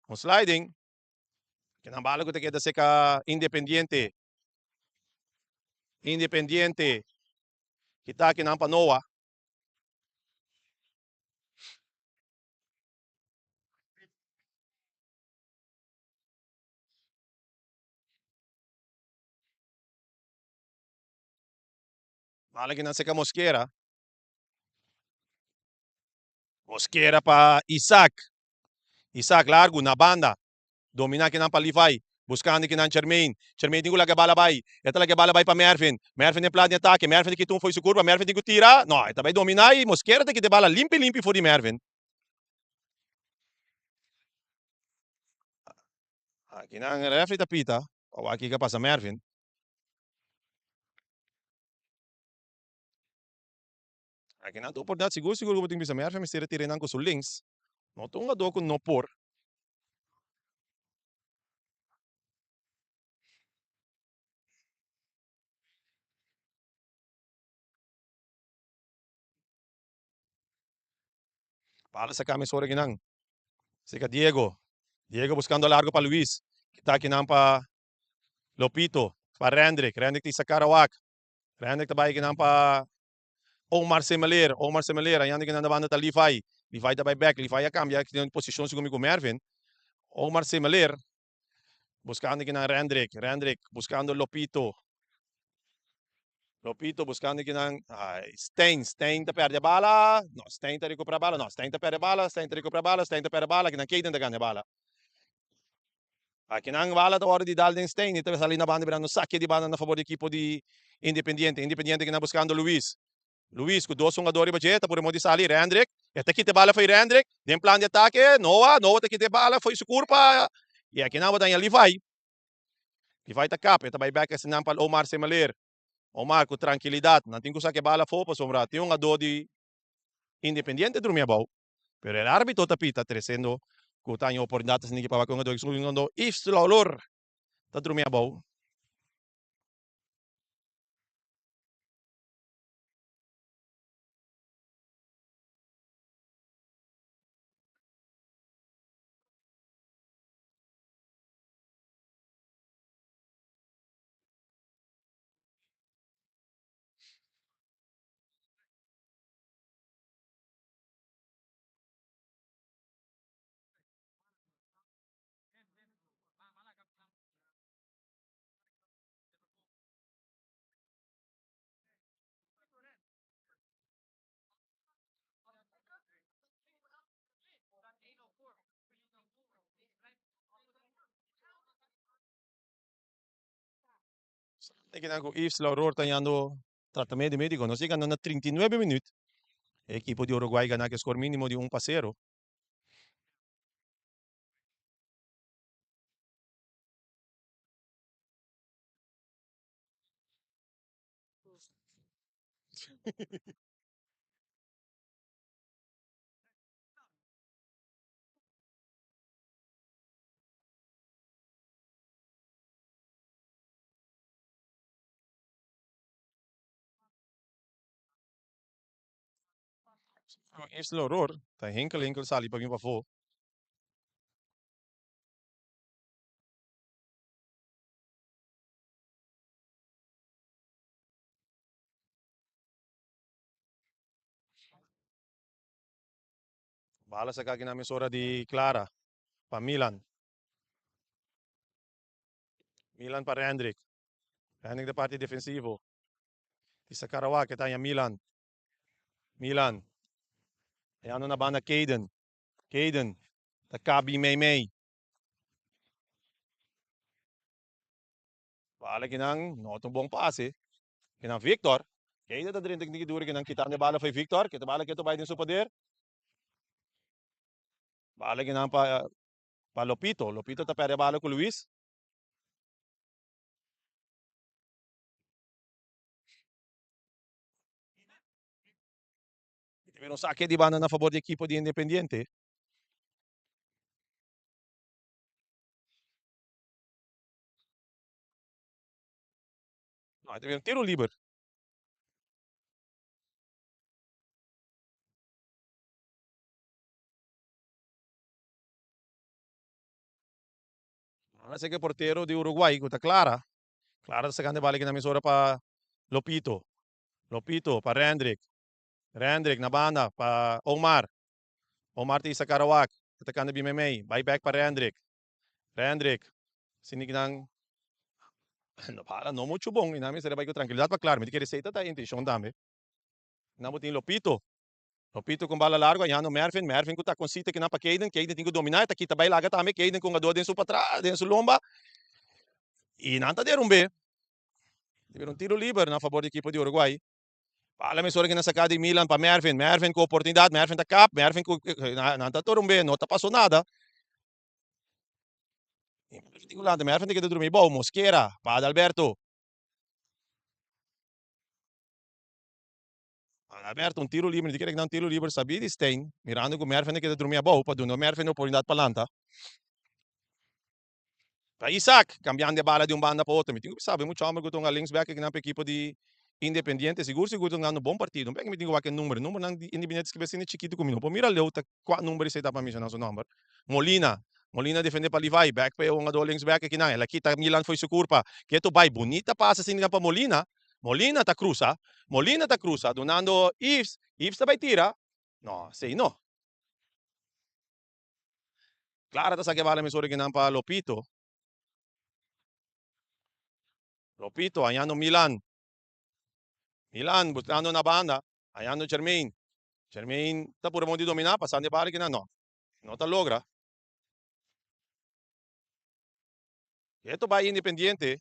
Um sliding. Kinambala ko te sa ka Independiente. Independiente. Kita kinampa Noah. Bala kinang seka Mosquera. Mosquera pa Isaac. Isaac largo na banda. Domina kinang palifay. Buscando kinang Charmaine. Charmaine din ko lagabalabay. Ito lagabalabay pa Mervin. Mervin yung plan de ataque. Mervin que tum foi su curva. Mervin din ko tira. No, ito vai dominai. Mosquera tem que ter bala limpi for de Mervin. Kinang referee tapita. O aqui ka pa sa Mervin. Kinang to por dat siguro ko ting bisa Mervin mistira tirinan ko su links. No tunga do ko no por. Para sa camisora kinang. Sika Diego. Diego buscando largo para Luis. Kita kinang pa Lopito. Pa Rendrick. Rendrick ti sa Karawak. Rendrick tabay kinang pa Omar Semeler. Omar Semeler. Ayan kinang na banda ta Lifay. Lifay tabay back. Lifay a cambia. Kinang posisyon siguro ko Mervin. Omar Semeler. Buscando kinang Rendrick. Rendrick buscando Lopito. Lopito buscando kinang Stein. Stein ta perde a bala. No, Stein ta recupera a bala. No, Stein ta perde a bala. Stein ta recupera a bala. Stein ta perde a bala. Kinang Caden ta ganha a bala. Kinang bala ta ora di Dalden Stein. Ito sa linha banda birando saque di banda na favor do equipo di Independiente. Independiente kinang buscando Luis. Luis, com dois jogadores budget, por de salir, Rendrick. Esta aqui te bala foi Rendrick. Tem plano de ataque. Noah te aqui te bala foi su curpa. E aqui não vai ali vai. E vai ta cap. Esta vai back esse nampal Omar Semeler. Omar com tranquilidade. Não tem que usar que bala for para sombra. Tem um jogador de Independiente dormia bom. Pero el árbitro tapita trecendo com tanho oportunidades ninguém para com o jogador excluindo Yves Laulor. Tá dormia bom. Tem que com Yves Laulor tanhando tratamento médico. Não sei que na 39 minutos. A equipe de Uruguai ganha que score mínimo de 1-0. Yves Laulor. Tá enkel sali para vir para fora. Bala sa kaki namin sora di Clara. Pa Milan. Milan pa Rendrick. Rendrick da parte defensivo. Di sa Karawak, kita Milan. Milan. Ayan na banda Caden. Caden. Takabi May. Bala kinang notong buong pase. Kinang Victor. Caden da rin teknik duri kinang kita ni bala foi Victor. Kita bala kito bay din sa poder. Bala kinang pa Lopito. Lopito ta pere bala ko Luis. Tivemos saque di banda na favor di equipo di Independiente. No, tivemos tiro libre. Así que portero de Uruguay, kuta Clara. Clara sa kanya balik na misura pa Lopito. Lopito pa Rendrick. Rendrick na banda pa Omar. Omar ti sa Karawak. Katakan na BMMA. Buyback pa Rendrick. Rendrick. Sinig ng No, para, no mucho bom. E namin sa ko tranquilidad pa claro. Me que receita tá intention dame. Namo tin Lopito. Lopito com bala larga, ano Mervin. Mervin ko tá consita que na pa Kaden. Kaden tingo dominar. Tá kita bay laga tame. Kaden com a dor dentro para trás, dentro lomba. E nanta derumbe. Tiveram um tiro livre na favor da equipe de Uruguai. Fala me sorry que na sacada de Milan para Mervin. Mervin com oportunidade. Mervin tá cap. Mervin com nanta torumbe. Não tá passou nada. Mervin tem que dormir bom. Mosquera. Para Adalberto. Alberto, um tiro livre, que não um tiro livre, sabia de Stein, mirando que o Mervin que dormia bom, para o Mervin oportunidade para lanta. Para Isaac, cambiando de bala de um banda para outro, me tenho que saber, muito homem que estão a links back que na equipe de Independiente, seguro que estão dando um bom partido, não pega me tenho que número não Independiente que vai ser chiquito comigo, para mira leu, tá quatro números aí tá para mim, não seu número. Molina defende para Levi, back para um do links back aqui não, ela aqui tá Milan foi su curpa, que tu vai bonita passa assim para Molina. Molina tá cruza, donando Ives vai tira. No, sei no. Claro, tá que vale mesura que não para Lopito. Lopito, ayan no Milan. Milan, buscando na banda. Ayan no Jermaine. Jermaine, tá puro mundo dominar, passando de bala que não. Não tá logra. Ito vai Independiente.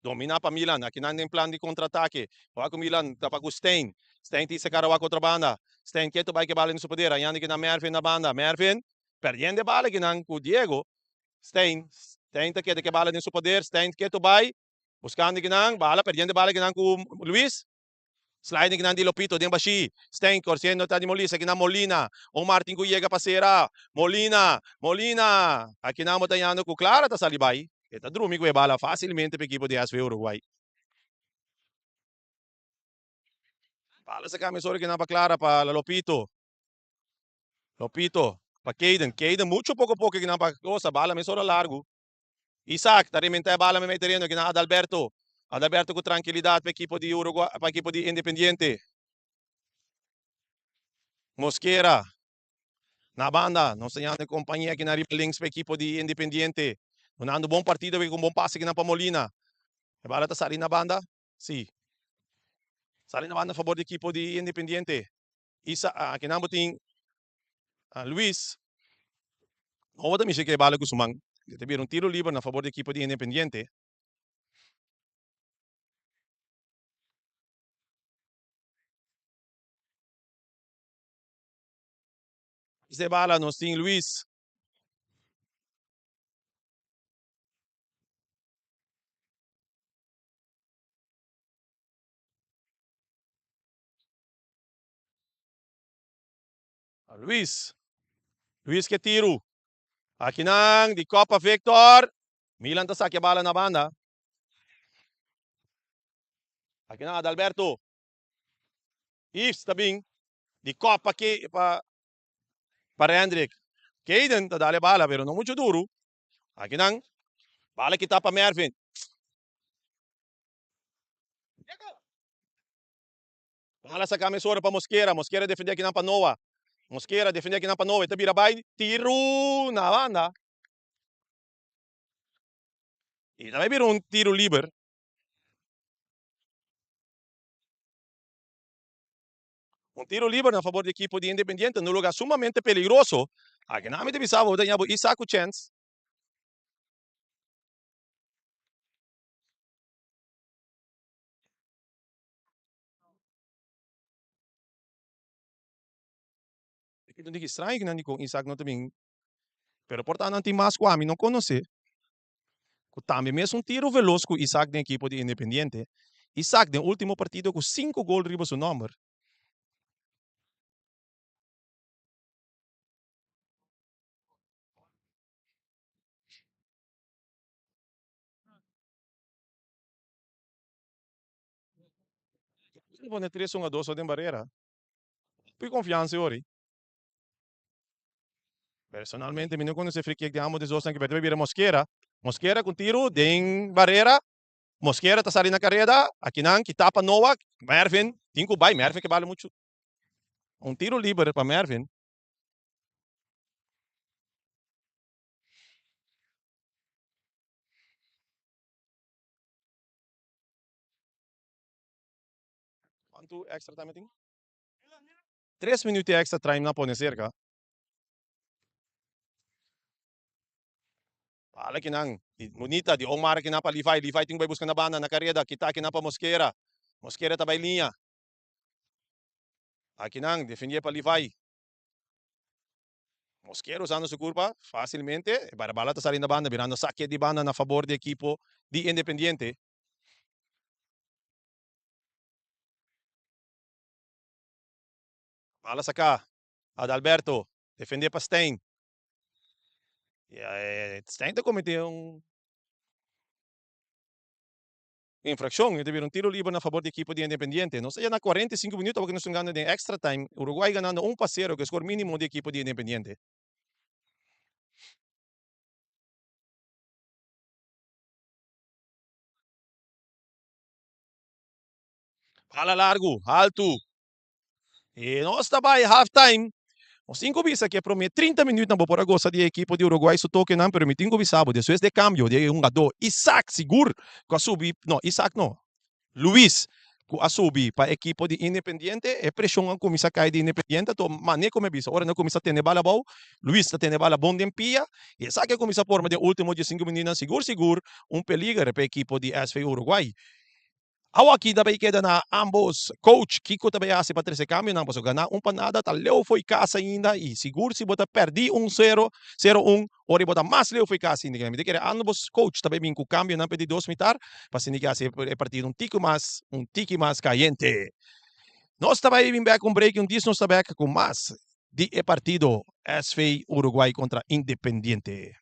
Domina para Milan. Aqui não tem plano de contra-ataque. Vai com Milan, tá para Stein. Stein tisa karawa contra banda. Stein, que vai que bala no poder. Ayan que na Mervin na banda. Mervin, perdendo bala que não com Diego. Stein tá que bala no poder. Stein, que vai. Buscando que não, bala, perdendo bala que não com Luis. Sliding ng Lopito, din ba si Stein, corsiendo ta di Molina, sa Molina, o Martin Cuyega pasera, Molina, aqui na mo tayano ko clara ta salibay, eta drumi ko bala facilmente pe equipo de ASV Uruguay. Bala sa kami sorry que na pa clara pa Lopito. Lopito, pa Caden, mucho poco que na pa cosa, bala me sora largo. Isaac, tarimenta bala me terreno que na Adalberto. Adalberto com tranquilidade para equipo de Uruguay, para equipo de Independiente. Mosquera, na banda, não sei onde companhia aqui na links para equipo de Independiente. Unando bom partido com bom passe aqui na Pamolina. E bala tá sali na banda? Sim. Sali na banda a favor do equipo de Independiente. Isa, aqui na boting Luis. Como também que bala com sumang. Teve um tiro livre na favor do equipo de Independiente. Esse bala nós tem Luis. Luis. Luis que tiro. Aqui nang di Copa Victor. Milan tá saque a bala na banda. Aqui na Adalberto. Ives tabing. Di Copa aqui para Hendrik. Caden tá dale bala pero não muito duro. Aqui nang. Bala kita para Mervin. Bala sa camisora para Mosquera. Mosquera defender aqui na Panoa. Mosquera defender aqui na Panoa. Ita birabay. Tiro na banda. E também virou um tiro livre. Um tiro livre na favor da equipe de Independiente, num lugar sumamente peligroso. Aqui na mente bisava, o Daniel Isaac chance. Não digo estranho que não digo Isaac não também. Pero portanto, não tem mais com a mim, não conhece. Também mesmo um tiro veloz com Isaac da equipe de Independiente. Isaac, no último partido, com 5 gols riba seu número. Ele vai 3-1-2 de barreira. Por confiança, ori. Personalmente, eu não conheço free kick de amo de Zosan que vai vir Mosquera. Mosquera com tiro, de barreira. Mosquera tá saindo na carreira. Aqui não, que tapa Noah. Mervin, 5 vai. Mervin que vale muito. Um tiro livre para Mervin. Quanto extra time tem? 3 minutos extra time na pone cerca. Fala que nang. Bonita, di Omar que na pa Levi. Levi ting vai buscar na banda, na carrera. Kita que na pa Mosquera. Mosquera tá vai linha. Aqui nang, defendia pa Levi. Mosquera usando su curva facilmente. Para bala tá saindo da banda, virando saque de banda na favor do equipo de Independiente. Bala sa cá. Adalberto. Defender pa Stein. Stein tá cometeu infração, ele teve um tiro livre na favor da equipe de Independiente. Não seja na 45 minutos, porque nós estamos ganhando em extra time. Uruguai ganhando 1-0, que é o score mínimo da equipe de Independiente. Fala largo, alto. E nós estamos aí, half time. Os 5 bisa que promete 30 minutos na por gosta de equipe de Uruguai, so toque não permite 5 bisabo. Depois de cambio, de um a do Isaac, seguro, com a subir, não, Isaac não. Luis, ku asubi pa equipo de Independiente e pressão ang kumisa kay de Independiente to mane como bisa ora na kumisa tene bala bau Luis ta tene bala bom dempia e sa que kumisa forma de último de 5 minutos seguro um peligro para equipo de SV Uruguai. Awa aqui também queda na ambos coach Kiko também hace para terceiro cambio não posso ganhar panada tá leu foi casa ainda e seguro se bota perdi 1-0 0-1 ora bota mais leu foi casa ainda me quer ambos coach também vem com cambio não pedi 2 mitar para se indicar se partido um tiki mais caliente nós também vim back um break diz nós back com mais de partido SV Uruguai contra Independiente.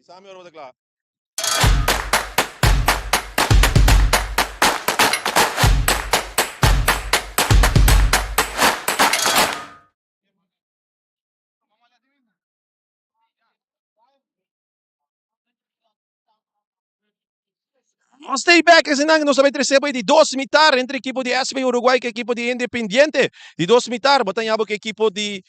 Isami orang betul. Stay back kasi nang no sabay tresebo di dos mitar entre equipo de SB Uruguay que equipo de Independiente. Di dos mitar, botanyabo que equipo de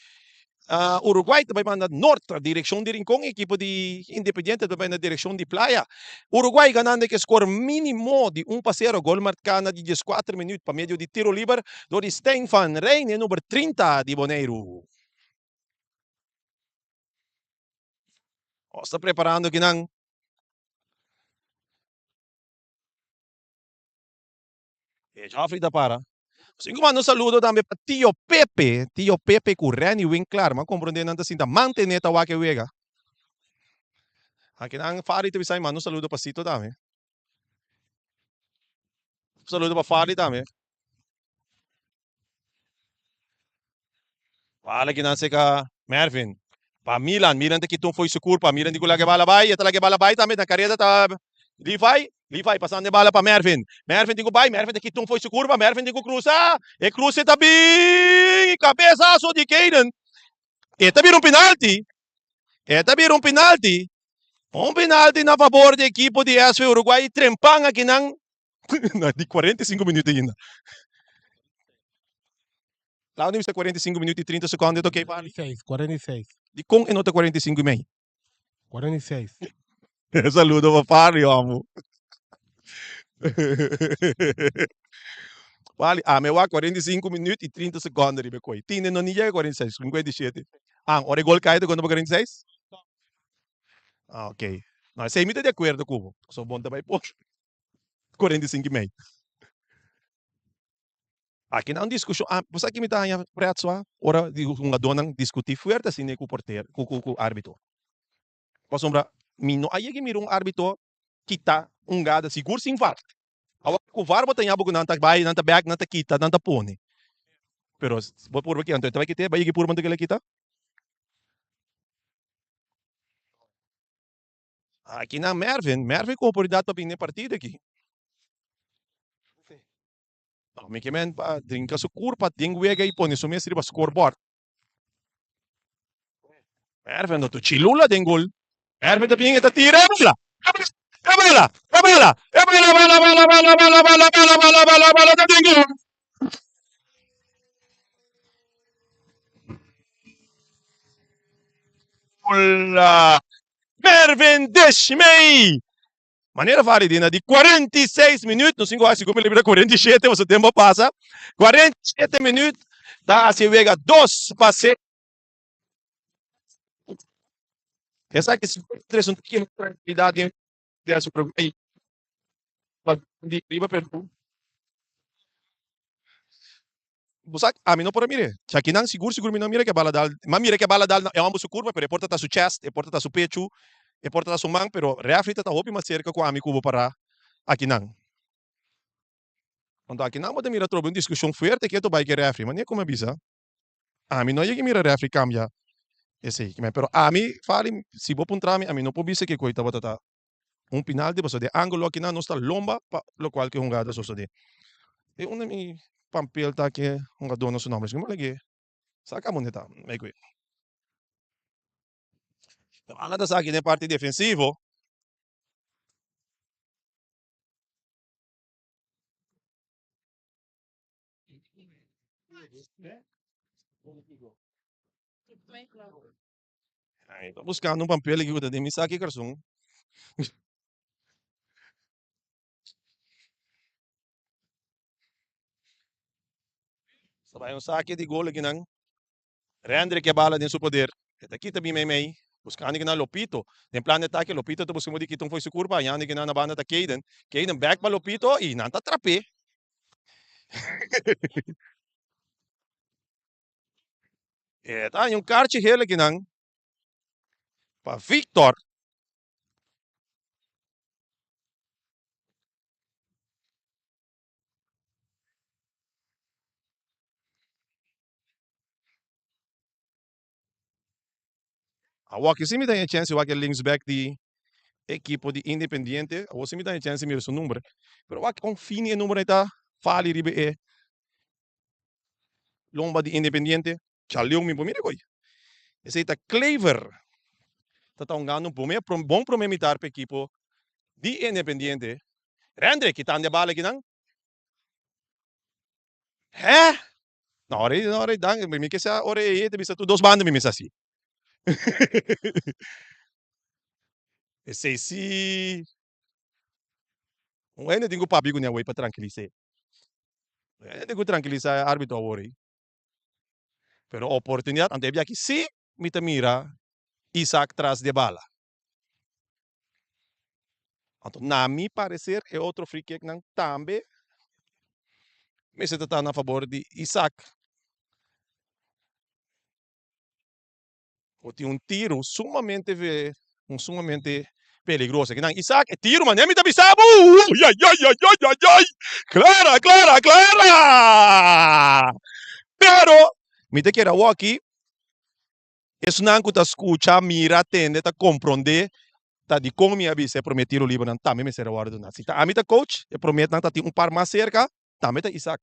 Uruguai também vai na norte, direção de Rincón, equipo de Independiente também na direção de Playa. Uruguai ganhando que score mínimo de 1-0, gol marcado de 14 minutos para meio de tiro livre do Stefan Reine, número 30 de Boneiro. Está preparando que não. Já frita para. Assim como um saludo também para Tio Pepe Curreni Winkler, mas compreendendo antes sinta manteneta wa que wega. Aqui nang Fari tu bisa mano saludo para Sito também. Saludo para Fari também. Fala que nasa ka Mervin. Pa Milan, Milan te kitong foi sukur pa Milan di ko lagi balabay, ita lagi balabay tamit na kareta ta Levi pasando bala pa Mervin. Mervin di ko bay, Mervin te kitong foi sukur pa Mervin di ko cruza, e cruza tabi cabeçaço de Kaden. Eta bir um penalti. Eta bir um penalti. Um penalti na favor de equipo de SV Uruguay, trempanga que nang di 45 minutos ainda. Lá onde está 45 minutos e 30 segundos, eu toquei para 46. de com e nota 45 e meio. 46. Saludo para Fábio, amo. Vale, me va 45 minutos e 30 segundos, ribe koi. Tine no ni 46, 57. Ora gol caído quando 46? Ok. Não, sei muito de acordo, Cubo. Sou bom também, pô. 45 e meio. Aqui não discussão. Você aqui me dá a preço, ora, uma dona discutir forte assim com o porteiro, com o árbitro. Sombra, mino aí que mira árbitro kita gada seguro sem VAR. Awak ko VAR ba tanya bugo nanta bay nanta back nanta kita nanta pone. Pero por que anto vai kita bay que por manta kita? Aqui na Mervin com oportunidade para vir partida aqui. Não, me que men pa drinka su curpa ding wega e pone su mesri ba scoreboard. Mervin no tu chilula den gol. Mervin ta pinga ta tira bala. Bala ta ding gol. Hola. Mervin Deshmei. Maneira validina de 46 minutos, no 5 horas, como ele vira 47, o tempo passa. 47 minutos, tá, se vega 2 passes. Essa que se três um pouquinho de tranquilidade dessa programa aí. De riba perto. Você a mim não por mire. Já que não seguro me não mira que a bala dal, mas mira que a bala dal é uma su curva, pero porta tá su chest, porta tá su pecho, porta tá su mão, pero reafrita tá hopi mais cerca com a amigo para aqui não. Então aqui não pode mira trobo uma discussão forte que tu vai que reafri, mas nem como avisa. A mim não é que mira reafri cambia. Esse, pero a mim fale se vou puntar a mim não pode ser que coita batata. Penalti basta de ángulo aqui não está lomba, lo qual que jogada só de. E uma mi papel tá que um dono su nome, como lagi. Saca moneta, me cuida. Ang ata sa akin yung parte defensivo. Ay, tô buscando um papel aqui de mim aqui garçom. Sabay yung saque de gol aqui nang Rendre que bala din su poder. Eta kita bi may buscando que na Lopito. Tem plano de ataque Lopito to buscando de kitong foi su curva, yan que na banda ta Kaden. Kaden back pa Lopito e nanta trape. Eta yung karchi hele ginang pa Victor. Awak isi mi tayo chance wak links back di equipo de Independiente, você me dá a chance de ver seu número, pero vai com fim e número está fali ribe lomba de Independiente, chaleu mi pomire koi. Esse está Clever, tá um gano bom para imitar para equipo de Independiente. Rendre que tá ande bala que não? Hé? Na hora dan, me que sa ore te bisa tu dos bandas me misa assim. Esse si, ainda tenho papi com minha para tranquilizar. Ainda tenho tranquilizar árbitro agora. Pero oportunidade ante havia que se me mira Isaac tras de bala. Então, na mi parecer é outro free kick não também me se está a favor de Isaac. O tinha um tiro sumamente peligroso. Que não, Isaac, é tiro, mas nem me avisava. Ai, ai, ai, ai, ai, ai, ai. Clara, clara, clara. Pero, me te quero aqui, isso não que escuta, mira, atende, tá compreender, tá de como me avisa, prometido o livro, não, também me será guardado. Se tá, a mim tá coach, eu prometo, não, tá um par mais cerca, também tá Isaac.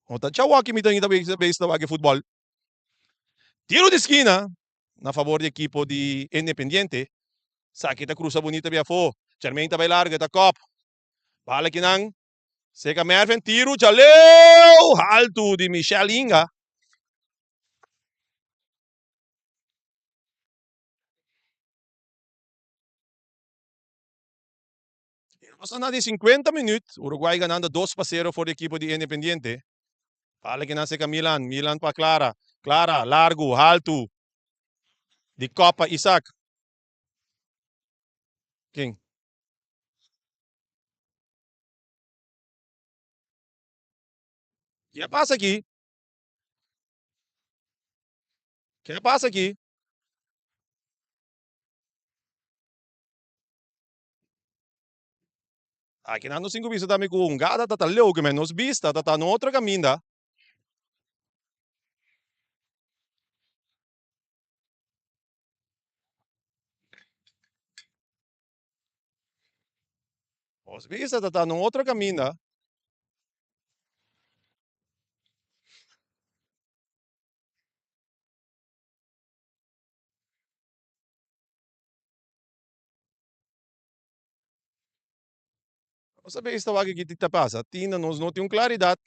Então, tchau aqui, me tem que ver futebol. Tiro de esquina, na favor do equipo de Independiente, saque cruza bonita via fo, Charmaine tá bem larga, tá cop, vale que não, seca Mervin, tiro, jaleu, alto de Michel Inga. Pasando de 50 minutos, Uruguay ganando 2-0 por el equipo de Independiente. Vale que nace Milan, Milan para Clara, Clara, largo, alto, de Copa Isaac. Quem? Que passa aqui? Que passa aqui? Aqui não cinco vistas também com um gada, tá leu que menos vista, tá no outro caminho. Os vista tá no outro caminho. Você vê isso aqui que te passa, Tina nós não tem claridade.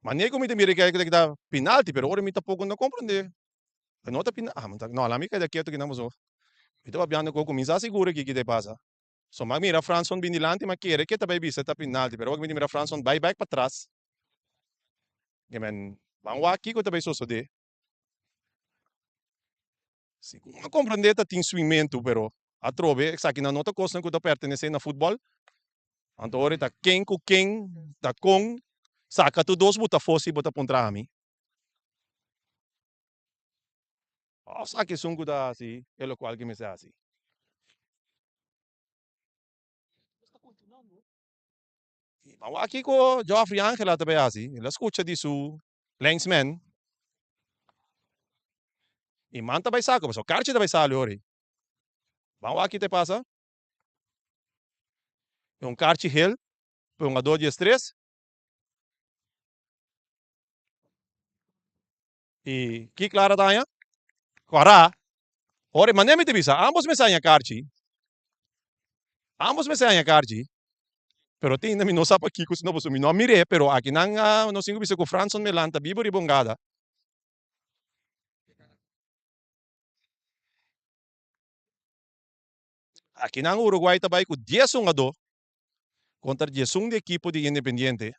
Mas nem como te mira que dá penalti, pero ora me tá pouco não compreender. Não tá penalti, não, lá me queda quieto que não mozo. Ito va piano ko comincia sicuro que te passa. So mag mira Franson binilante ma quiere que tabai bisa ta penalti, pero wag mira Franson bye back para trás. Que men bang waki ko tabay sosode. Si kung compreender ta tin swimento pero a trove sa que na nota costa ko ta pertenece na futebol. Anto ore ta ken ku ken ta kong saca tu dos buta fosi buta puntrami. O sa que sungo da asi, é lo qual que me sa asi. Ma waki ko Joffrey Angela tabay asi, la escucha di su Lensman. E manta vai saco, mas o carche vai sali ori. Vamos aqui te passa. Um carche hill, um a 2-3 e que clara taia. Quara. Ori manemi te bisa, ambos me saia carche. Ambos me saia carche. Pero tinda mi no sapa kiko sino boso mi no mire, pero aqui nang no singo bisa ko Franson Melanta bibo ribongada. Aqui nang Uruguay tabay ko 10-1 contra 10 de equipo de Independiente.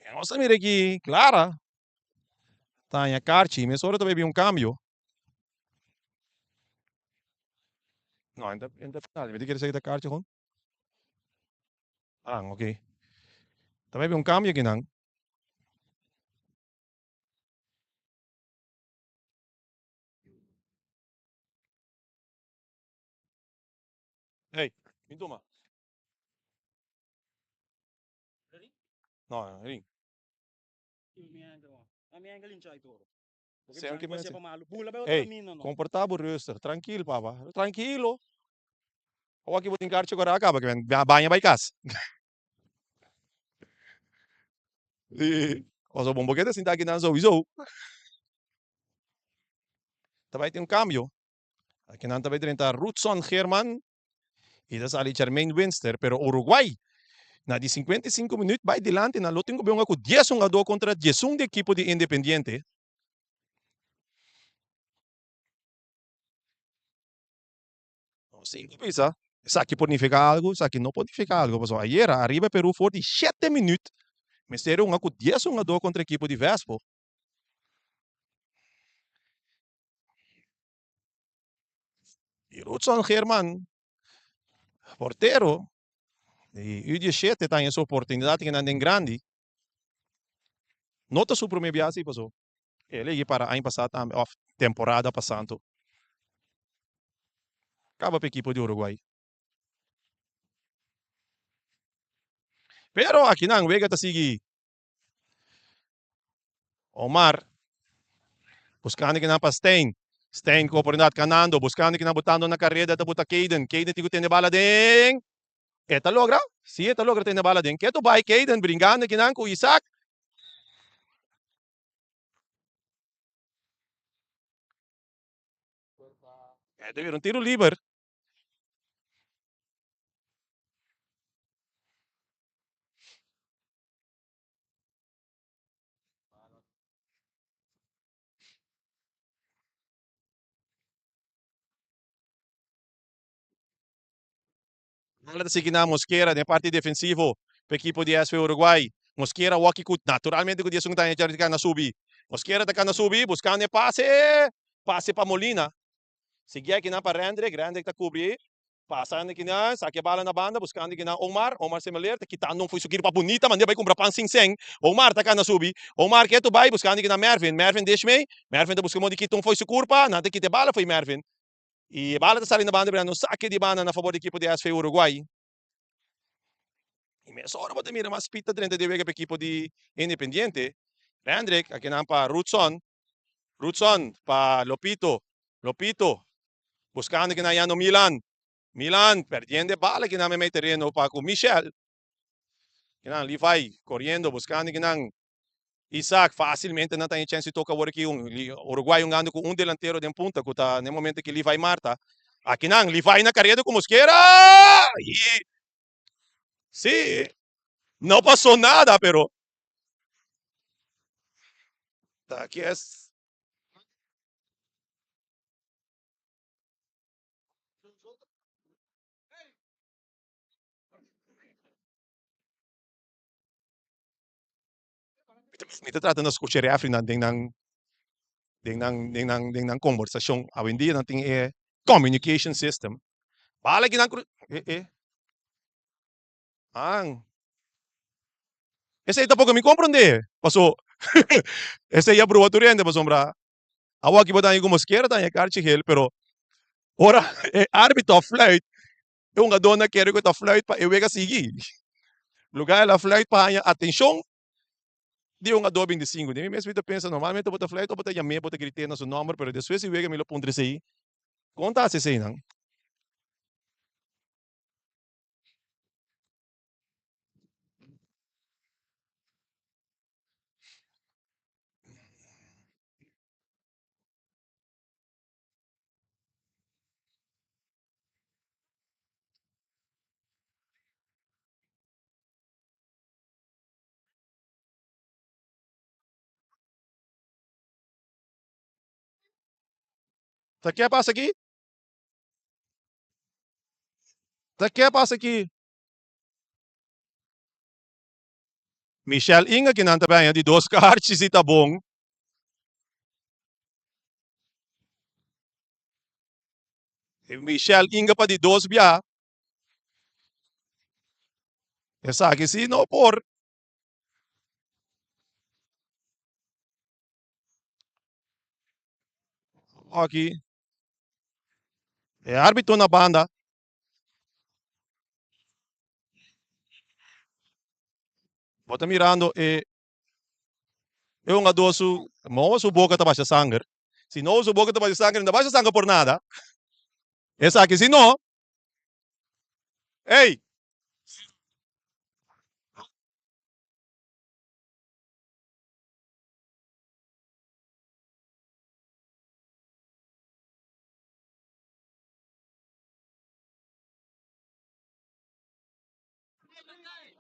Vamos a ver aqui, Clara. Tanya Carchi, mas ahora também vi um cambio. Não, ainda final. Vai ter que sair da Carchi, com? Ah, ok. Também vi um cambio aqui, não? Ei, me toma. Não, ring. Sei que me Ei, comportable, rustig. Tranquilo, papa. Tranquilo. Ou aqui vou ter Carchi agora acaba, que vem banha vai casa. E, o so bombo que tá sentado aqui na sowieso. Também tem um cambio. Aqui não também tem Rutson German. E das ali Jermaine Winster, pero Uruguai. Na di 55 minutos vai delante na luta com o 10-1 contra 10 de equipo de Independiente. Sim, pensa. Isso aqui pode significar algo, isso aqui não pode significar algo. Mas ayer, arriba Peru 47 minutos. Mas era um 10-1 contra a equipe de Vespo. E Rutson German, porteiro, e U17 tem essa oportunidade que não é grande. Nota sua primeira viagem, passou. Ele ia para a ano passado, temporada passando. Acaba para a equipe de Uruguai. Pero aqui não, vega tá seguir. Omar, buscando que na pa Stein. Stein com oportunidade canando, buscando que na botando na carreira da buta Caden. Caden tigo tem bala ding. Eta logra? Sim, eta logra tem bala ding. Keto vai Caden brincando que não com Isaac. É, teve um tiro livre. Nada seguir na Mosquera, na parte defensivo, para equipe de SV Uruguai. Mosquera, walkie cut, naturalmente, que dia sung tayo na subi. Mosquera tá na subi, buscando passe. Passe para Molina. Seguia aqui na para Rendrick, Rendrick tá cobrir. Passando aqui na, saque a bala na banda, buscando aqui na Omar. Omar se maler, tá quitando, não foi suquir para bonita, mas vai comprar pan sing-sing. Omar tá cá na subi. Omar que tu vai, buscando aqui na Mervin. Mervin deixa-me. Mervin tá buscando de que não foi sucurpa, nada que te bala foi Mervin. E a bala tá saindo na banda, no saque de banda na favor da equipe de SV Uruguai. E mesmo hora você mira mais pita dentro de vega para equipe de Independiente. Rendrick, aqui na para Rutson. Rutson para Lopito. Lopito. Buscando aqui na Yano Milan. Milan, perdiendo bala que na me terreno para con Michel. Que na Levi corriendo, buscando que na Isaac facilmente não tem chance de tocar o aqui Uruguai ando com delantero de punta que tá no momento que Levi Marta. Aqui não, Levi na carreira como Mosquera. E sim, não passou nada, pero tá aqui é me tá tratando de escutar a África ding nang conversação. A vendia não tem communication system. Bala que não ah, esse aí tampoco me compreende. Passou. Esse aí é provatoriente, passou para Agora que botar como esquerda, tá em carte ele, pero ora é árbitro flight. É uma dona que quer que tá flight para eu ver seguir. Lugar la flight para atenção de uma do 25. Nem mesmo tu pensa normalmente bota flight ou bota chamar, bota gritar no seu número, pero depois se vê que me lo pondre aí. Conta se sei não. Tá que passa aqui? Tá que passa aqui? Michelle Inga kinanta ba yan di dos karchi si tabong. Michelle Inga pa di dos biya. Esa que si no por. Aqui. É árbitro na banda. Bota mirando e un adoso. Mo su boca tá baixa sangue. Se não su boca tá baixa sangue, não baixa sangue por nada. Esa que si no. Ei.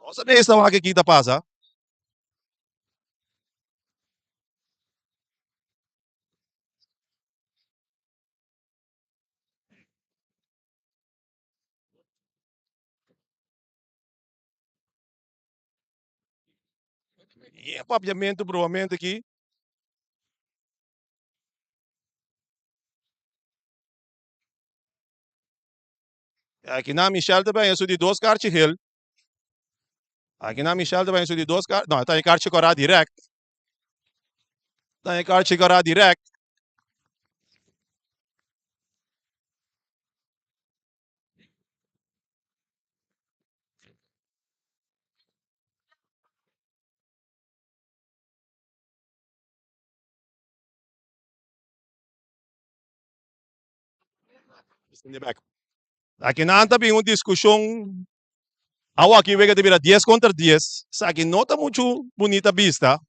Osa nesta makikita pasa. E é papiamento provavelmente aqui. Aqui na Michelle também, isso de dois cartas hill. Aqui na Michelle também, isso de dois cartas. Não, tá em carta corá direct. Tá em carta corá direct. Aqui na também uma discussão. Awa aqui vega de virar 10 contra 10. Aqui não tá muito bonita vista.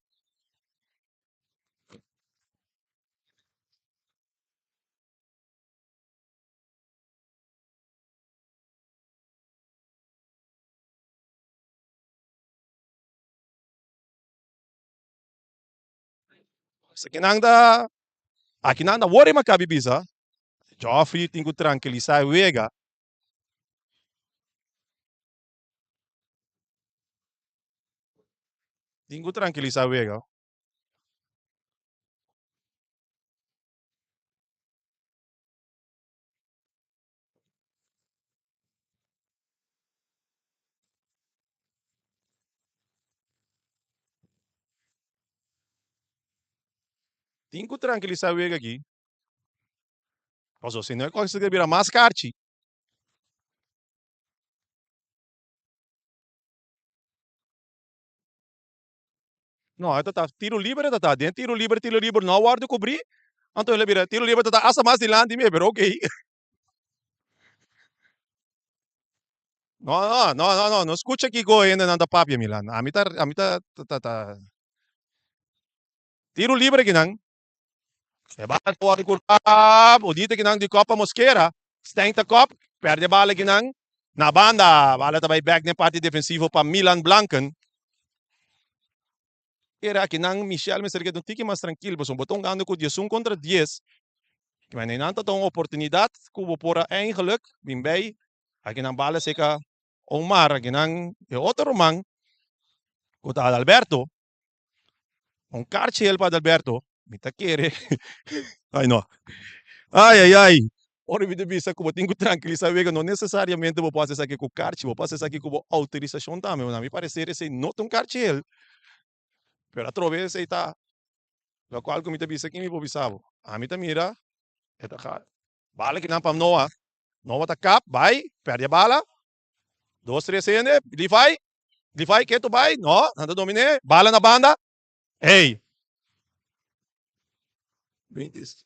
Aqui não anda worry makabi bisa. Joffrey tem que tranquilizar o vega. Tem que tranquilizar o vega. Tem que tranquilizar o vega aqui. Posso se não conseguir virar mais carte. Não, tá tiro livre, tá dentro tiro livre, não guarda cobrir. Então ele vira tiro livre, tá asa mais de lande me, pero ok. Não escuta aqui go ainda não tá papia Milan. A mim tá. Tiro livre que não. É bala to ari kurta, o dito que não de Copa Mosqueira. Stenta Cop, perde bala que não. Na banda, bala também back na parte defensiva para Milan Blanken. Era que não Michel me serve um tique mais tranquilo, mas um botão ganhando com 10 contra 10. Que mas nem nada tão oportunidade, que por eigenlijk, bem bem, aqui na bala seca Omar, aqui não é outro man, o Alberto, um carte ele para Alberto, me tá querer. Ai não. Ai. Ora, me devisa como tenho tranquilizar, vega, não necessariamente vou passar aqui com carte, vou passar aqui com autorização também, mas a mim parecer esse não tem carte ele. Pero a través aí tá, lo qual como me devisa aqui me vou bisavo. A mim tá mira, eta ka, bala que não para Noah, Noah tá cap, vai, perde a bala, 2, 3 CN, li fai, que tu vai, no, nada domine, bala na banda, ei. 20.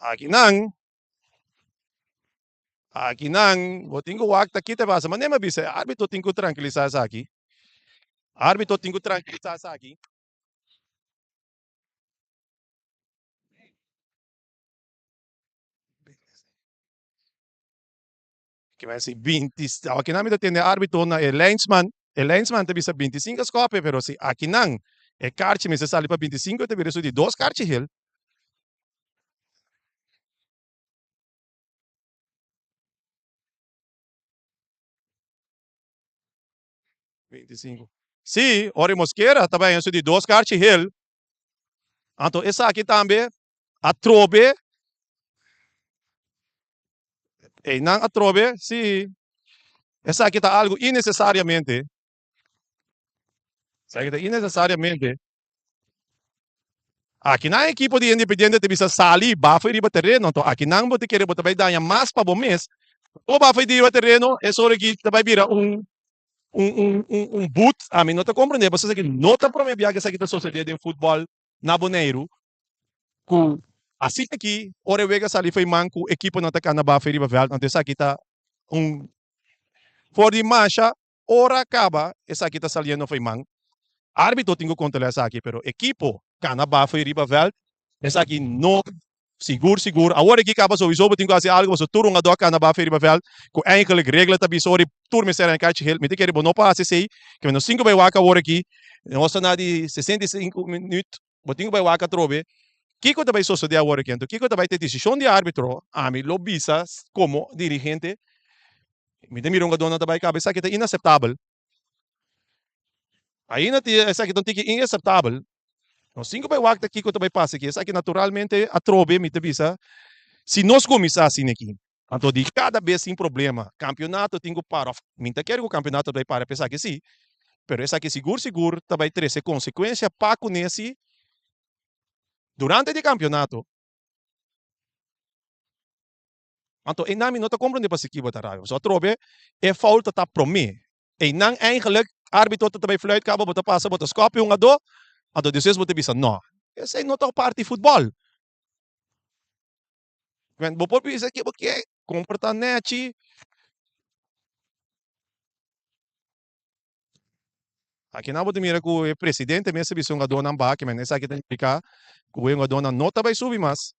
Aqui não, vou ter que wak aqui te passa, mas nem me bisa, árbitro tem que tranquilizar aqui. Árbitro tem que tranquilizar aqui. Que vai ser 20, aqui não tem árbitro na el linesman te bisa 25 scope, pero se aqui não, é carte me se sale para 25, te vira de 2 carte hil. 25. Sí, Ori Mosquera também isso de dois cartas Hill. Então essa aqui também a trobe, e não a trobe, sim. Essa aqui tá algo innecessariamente. Essa aqui tá innecessariamente. Aqui na equipe de Independiente bisa sali ba foi riba terreno, então aqui não bote querer botar vai dar mais para bom mês. O ba foi riba terreno, é só que vai virar um boot, a mim não te compreender, você que não te promete que essa aqui está sucedendo em futebol na Boneiro, com assim aqui, ora vega sali foi manco, equipe não tá cana ba foi riba veld, então essa aqui tá um for de marcha, ora acaba, essa aqui tá saliendo foi man. Árbitro tenho contra essa aqui, pero equipo cana ba foi riba veld, essa aqui não seguro. Agora que acaba sowieso betingo als algo so turun nga doka na ba feri bevel ko eigenlijk regla tabi sorry tur me será catch hel me te querer bono pa sei que menos 5 vai waka agora aqui nós na de 65 minutos botingo vai waka trobe Kiko também só de agora aqui então Kiko também tem decisão de árbitro a mim lobisa como dirigente me te mirou nga dona também cabeça que é inaceitável aí na essa que tem que inaceitável no 5 vai waka Kiko também passa aqui essa que naturalmente a trobe me te visa se nós começar assim aqui, então de cada vez sem problema, campeonato tenho para, minta quero que o campeonato vai para pensar que sim, pero essa aqui seguro também trazer consequência para com esse durante o campeonato. Então, em nome não está compreendendo para se que botar raiva. Só trobe é falta tá para mim. E não eigenlijk árbitro também fluit cabo botar passa botar scope um a do, então depois botar bisa não. Essa não tá parte de futebol. Quando você pensa que porque comporta net aqui na bote mira que o presidente mesmo se um dona ba que men essa aqui tem que ficar que o dona nota vai subir mais.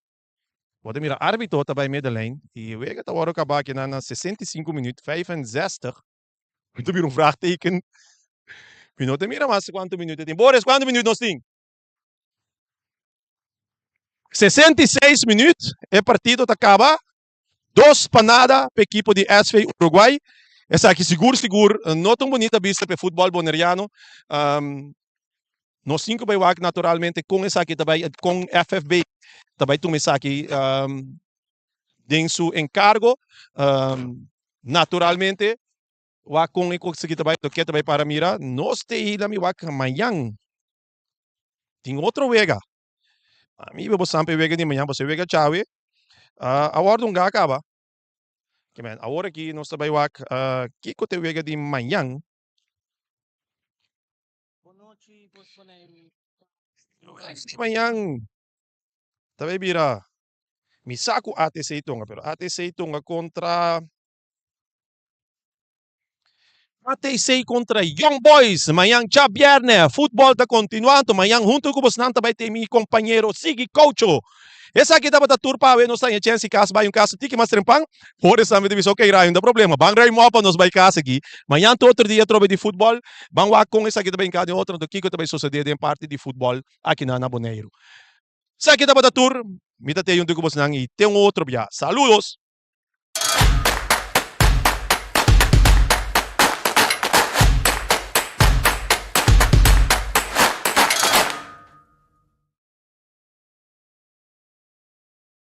Bote mira árbitro tá vai Medellín e o que tá hora acabar aqui na 65 minutos 65. Muito mira vraagteken. Minuto mira mais quanto minuto tem. Boris, quanto minuto nós tem? 66 minutos, o partido tá acaba. 2 para nada para equipe de SV Uruguai. Essa aqui seguro, não tão bonita vista para futebol boneriano. Nós 5 vai wak naturalmente com essa aqui também, com FFB, também tu essa aqui tem seu encargo. Naturalmente, wak com isso aqui também, do que também para mira, nós tem lá mi wak amanhã. Tem outro vega. A mim vou sempre vega de manhã, você vega chave. Agora não acaba. Que man, agora aqui nós também wak, que te vega de manhã. Manhã, também vira. Mi saco ATC Tonga, pero ATC Tonga contra ATC contra Young Boys. Manhã já viernes, futebol está continuando. Manhã junto com você também tem meu companheiro Sigi Cocho. Essa aqui dá para turpa, não está em chance caso vai um caso tique mais trempang. Por isso também divisão que irá, não tem problema. Bang rai mopa nos vai casa aqui. Manhã outro dia trobe de futebol. Bang wa com essa aqui também cada outro do que também suceder em parte de futebol aqui na Boneiro. Essa aqui dá para tur, mita te yung tugo bos nang i. Tem outro dia. Saludos.